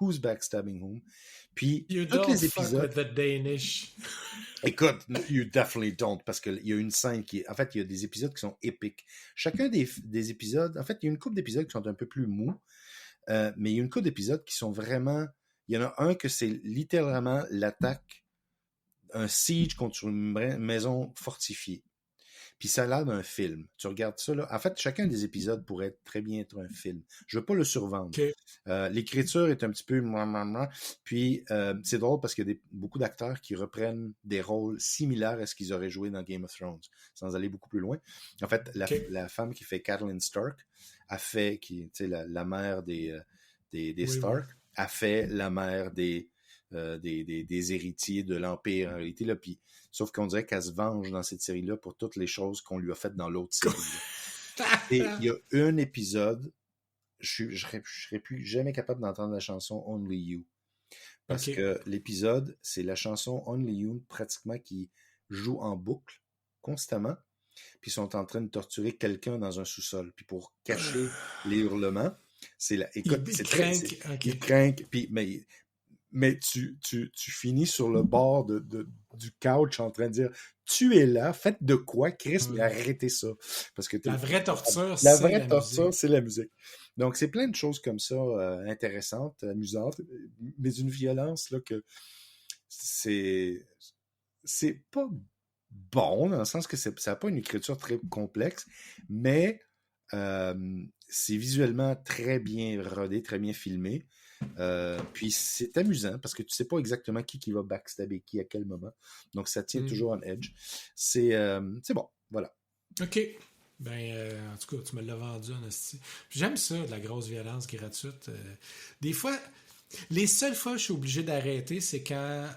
who's backstabbing whom. Puis tous les épisodes. With the Danish. Écoute, you definitely don't, parce qu'il y a une scène en fait, il y a des épisodes qui sont épiques. Chacun des épisodes, en fait, il y a une couple d'épisodes qui sont un peu plus mous, mais il y a une couple d'épisodes qui sont vraiment... Il y en a un que c'est littéralement l'attaque, un siege contre une maison fortifiée. Puis ça a l'air d'un film. Tu regardes ça, là. En fait, chacun des épisodes pourrait très bien être un film. Je veux pas le survendre. Okay. L'écriture est un petit peu... Puis c'est drôle parce qu'il y a beaucoup d'acteurs qui reprennent des rôles similaires à ce qu'ils auraient joué dans Game of Thrones, sans aller beaucoup plus loin. En fait, la femme qui fait Catelyn Stark a fait, la mère des Stark, a fait la mère des des héritiers de l'Empire en réalité, là, puis sauf qu'on dirait qu'elle se venge dans cette série-là pour toutes les choses qu'on lui a faites dans l'autre série. Et il y a un épisode, je serais plus jamais capable d'entendre la chanson Only You. Parce que l'épisode, c'est la chanson Only You pratiquement qui joue en boucle constamment. Puis ils sont en train de torturer quelqu'un dans un sous-sol. Puis pour cacher les hurlements, c'est la. Écoute, il c'est craint. Il craint. Puis, mais tu finis sur le bord du couch en train de dire tu es là, faites de quoi, Chris, mais arrêtez ça. Parce que la vraie torture, c'est la musique. Donc, c'est plein de choses comme ça, intéressantes, amusantes, mais d'une violence là, que c'est pas bon, dans le sens que ça n'a pas une écriture très complexe, mais c'est visuellement très bien rodé, très bien filmé. Puis c'est amusant parce que tu sais pas exactement qui va backstabber qui à quel moment. Donc ça tient toujours en edge. C'est bon, voilà. OK. Ben, en tout cas, tu me l'as vendu en hostie. J'aime ça, de la grosse violence gratuite. Des fois, les seules fois où je suis obligé d'arrêter, c'est quand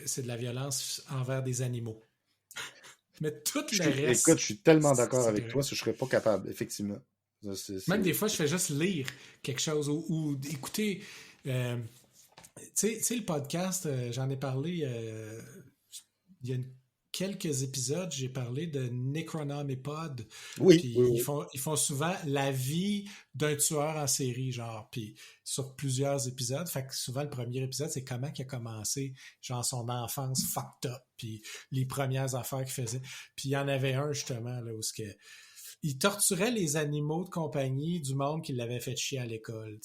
c'est de la violence envers des animaux. Mais tout le reste... Écoute, je suis tellement d'accord avec toi, je serais pas capable, effectivement. Même des fois, je fais juste lire quelque chose ou écouter... tu sais, le podcast, j'en ai parlé il y a quelques épisodes, j'ai parlé de Necronomipod. Oui, oui. Ils font souvent la vie d'un tueur en série, genre, puis sur plusieurs épisodes. Fait que souvent, le premier épisode, c'est comment il a commencé, genre, son enfance fucked up, puis les premières affaires qu'il faisait. Puis il y en avait un, justement, là, où il torturait les animaux de compagnie du monde qui l'avait fait chier à l'école.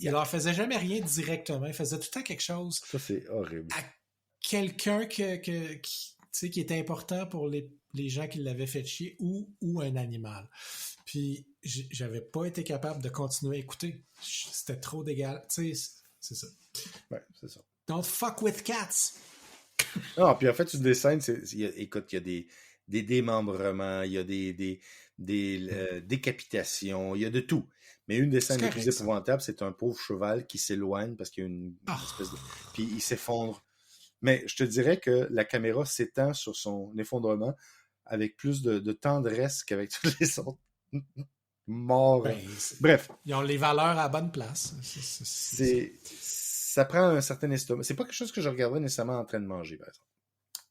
Il leur faisait jamais rien directement. Il faisait tout le temps quelque chose. Ça, c'est horrible. À quelqu'un qui était important pour les gens qui l'avaient fait chier ou un animal. Puis, j'avais pas été capable de continuer à écouter. C'était trop d'égal. Tu sais, c'est ça. Ouais, c'est ça. Don't fuck with cats! Non, puis en fait, une des scènes, écoute, il y a des démembrements, il y a des décapitations, il y a de tout. Mais une des scènes les plus épouvantables, c'est un pauvre cheval qui s'éloigne parce qu'il y a une espèce de... Puis il s'effondre. Mais je te dirais que la caméra s'étend sur son effondrement avec plus de tendresse qu'avec toutes les autres morts. Ben, bref. Ils ont les valeurs à la bonne place. Ça prend un certain estomac. C'est pas quelque chose que je regarderais nécessairement en train de manger, par exemple.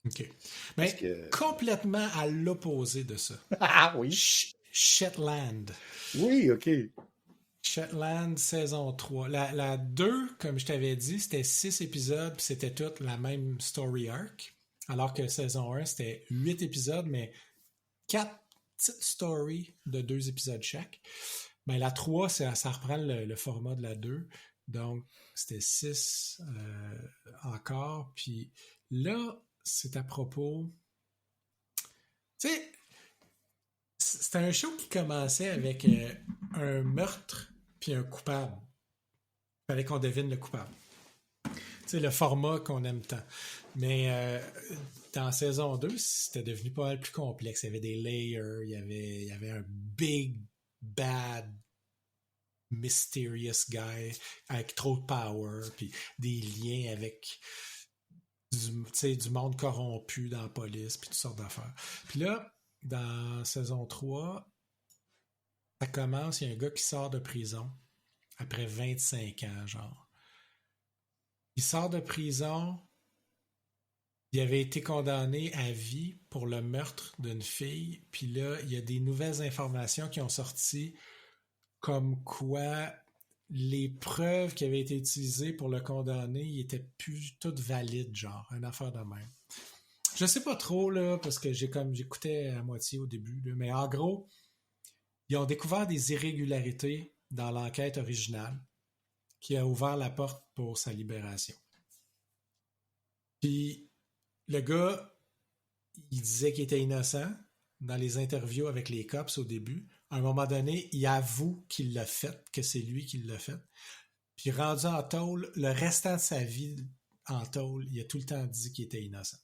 OK. Mais complètement à l'opposé de ça. Ah oui? Shetland. Oui, OK. Shetland, saison 3. La 2, comme je t'avais dit, c'était 6 épisodes, puis c'était toute la même story arc. Alors que saison 1, c'était 8 épisodes, mais 4 petites stories de 2 épisodes chaque. Ben, la 3, ça reprend le format de la 2. Donc, c'était 6 encore. Puis là, c'est à propos... Tu sais, c'était un show qui commençait avec un meurtre puis un coupable. Il fallait qu'on devine le coupable. Tu sais, le format qu'on aime tant. Mais dans saison 2, c'était devenu pas mal plus complexe. Il y avait des layers, il y avait un big, bad, mysterious guy avec trop de power, puis des liens avec du monde corrompu dans la police, puis toutes sortes d'affaires. Puis là, dans saison 3, ça commence, il y a un gars qui sort de prison après 25 ans, genre. Il sort de prison, il avait été condamné à vie pour le meurtre d'une fille, puis là, il y a des nouvelles informations qui ont sorti comme quoi les preuves qui avaient été utilisées pour le condamner, ils étaient plus toutes valides, genre, une affaire de même. Je sais pas trop, là, parce que j'écoutais à moitié au début, là, mais en gros, ils ont découvert des irrégularités dans l'enquête originale qui a ouvert la porte pour sa libération. Puis, le gars, il disait qu'il était innocent dans les interviews avec les cops au début. À un moment donné, il avoue qu'il l'a fait, que c'est lui qui l'a fait. Puis, rendu en tôle, le restant de sa vie en tôle, il a tout le temps dit qu'il était innocent.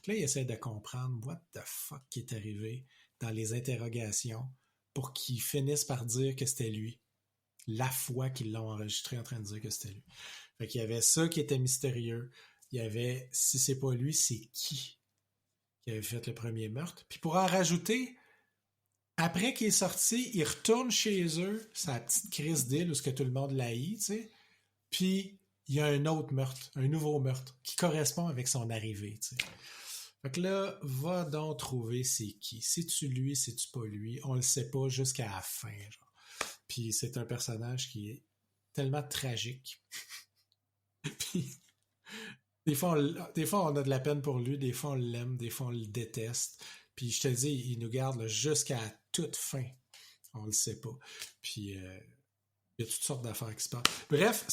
Là, il essaie de comprendre what the fuck qui est arrivé dans les interrogations pour qu'il finisse par dire que c'était lui la fois qu'ils l'ont enregistré en train de dire que c'était lui. Fait qu'il y avait ça qui était mystérieux. Il y avait, si c'est pas lui, c'est qui avait fait le premier meurtre. Puis pour en rajouter, après qu'il est sorti, il retourne chez eux, sa petite crise d'île où ce que tout le monde l'haït, tu sais. Puis il y a un autre meurtre, un nouveau meurtre, qui correspond avec son arrivée, tu sais. Fait que là, va donc trouver c'est qui. C'est-tu lui, c'est-tu pas lui? On le sait pas jusqu'à la fin, genre. Puis c'est un personnage qui est tellement tragique. Puis des fois, on a de la peine pour lui, des fois on l'aime, des fois on le déteste. Puis je te dis, il nous garde là, jusqu'à la toute fin. On le sait pas. Puis il y a toutes sortes d'affaires qui se passent. Bref,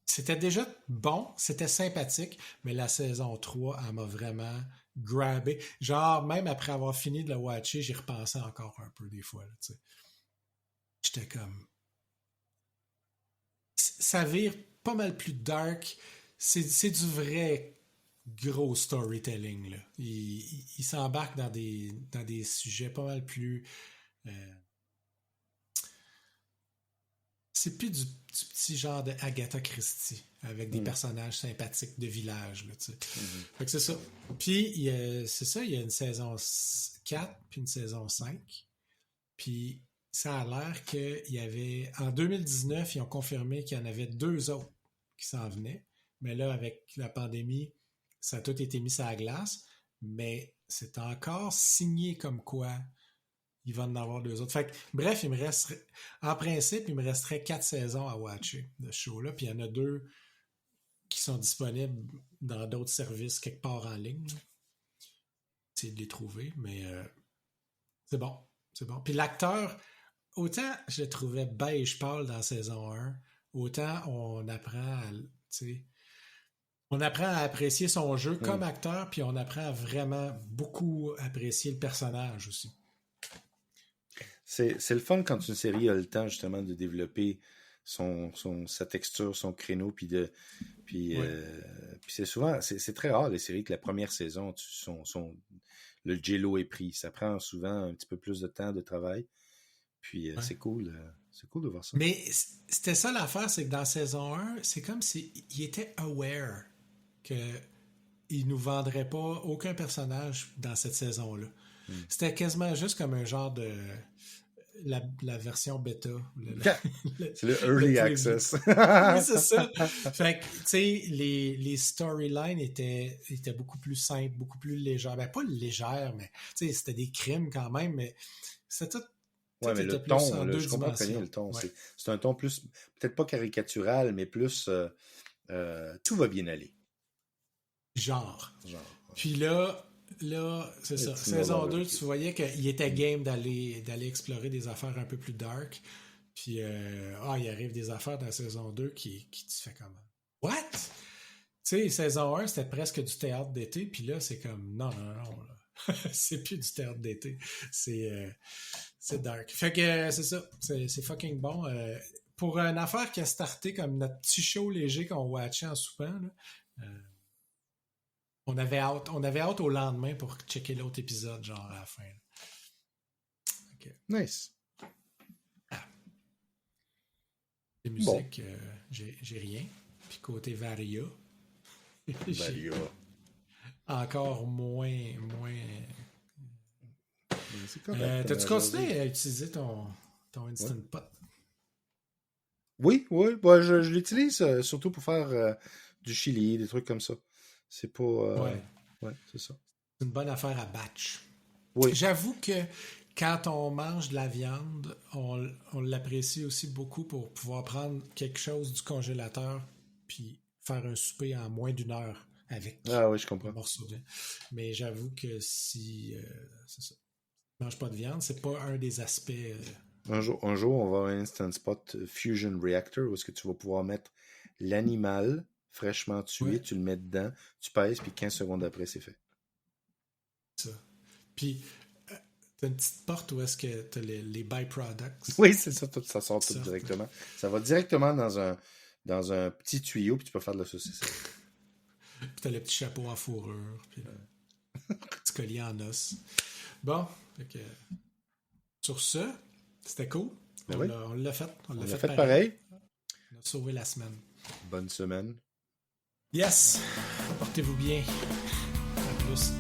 c'était déjà bon, c'était sympathique, mais la saison 3, elle m'a vraiment grabé. Genre, même après avoir fini de le watcher, j'y repensais encore un peu des fois. Là, tu sais. J'étais comme... Ça vire pas mal plus dark. C'est du vrai gros storytelling. Là. Il s'embarque dans des sujets pas mal plus... c'est plus du petit genre de Agatha Christie avec des personnages sympathiques de village. Là, tu sais. Fait que c'est ça. Puis, c'est ça, il y a une saison 4 puis une saison 5. Puis, ça a l'air qu'il y avait... En 2019, ils ont confirmé qu'il y en avait 2 autres qui s'en venaient. Mais là, avec la pandémie, ça a tout été mis sur la glace. Mais c'est encore signé comme quoi il va en avoir 2 autres. Fait que, bref, il me resterait... En principe, il me resterait 4 saisons à watcher de ce show-là. Puis il y en a 2 qui sont disponibles dans d'autres services quelque part en ligne. C'est de les trouver, mais c'est bon. C'est bon. Puis l'acteur, autant je le trouvais beige pâle dans saison 1, autant on apprend à apprécier son jeu comme acteur, puis on apprend à vraiment beaucoup apprécier le personnage aussi. C'est le fun quand une série a le temps justement de développer sa texture, son créneau, puis c'est souvent, c'est très rare les séries que la première saison, le jello est pris. Ça prend souvent un petit peu plus de temps de travail. Puis c'est cool de voir ça. Mais c'était ça l'affaire, c'est que dans saison 1, c'est comme s'il était aware qu'il nous vendrait pas aucun personnage dans cette saison-là. C'était quasiment juste comme un genre de... La version bêta. C'est le early access. Oui, c'est ça. Fait que, tu sais, les storylines étaient beaucoup plus simples, beaucoup plus légères. Ben, pas légères, mais, tu sais, c'était des crimes quand même, mais c'était tout. Ouais, mais le ton, je comprends très bien le ton. Ouais. C'est un ton plus, peut-être pas caricatural, mais plus tout va bien aller. Genre. Puis là, c'est ça. Saison 2, tu voyais qu'il était game d'aller explorer des affaires un peu plus dark. Puis, il arrive des affaires dans la saison 2 qui te fait comme... What? Tu sais, saison 1, c'était presque du théâtre d'été. Puis là, c'est comme... Non. Là. C'est plus du théâtre d'été. C'est dark. Fait que c'est ça. C'est fucking bon. Pour une affaire qui a starté comme notre petit show léger qu'on watchait en soupant, là, on avait hâte au lendemain pour checker l'autre épisode, genre à la fin. Okay. Nice. Les musiques, j'ai rien. Puis côté Varia. Encore moins. T'as-tu continué à utiliser ton Instant Pot? Oui. Bah, je l'utilise surtout pour faire du chili, des trucs comme ça. C'est pas... Ouais, c'est ça. C'est une bonne affaire à batch. Oui. J'avoue que quand on mange de la viande, on l'apprécie aussi beaucoup pour pouvoir prendre quelque chose du congélateur puis faire un souper en moins d'1 heure avec je comprends. un morceau de viande. Mais j'avoue que si c'est ça, tu manges pas de viande, c'est pas un des aspects... Un jour, on va avoir un Instant Pot Fusion Reactor où est-ce que tu vas pouvoir mettre l'animal fraîchement tué, tu le mets dedans, tu pèses, puis 15 secondes après, c'est fait. Ça. Puis, t'as une petite porte où est-ce que t'as les byproducts. Oui, c'est ça, ça sort tout directement. Ça va directement dans un petit tuyau, puis tu peux faire de la saucisse. Puis t'as le petit chapeau en fourrure, puis le petit collier en os. Bon, fait que, sur ce, c'était cool. Ben On l'a fait. On l'a fait pareil. On a sauvé la semaine. Bonne semaine. Yes! Portez-vous bien. À plus.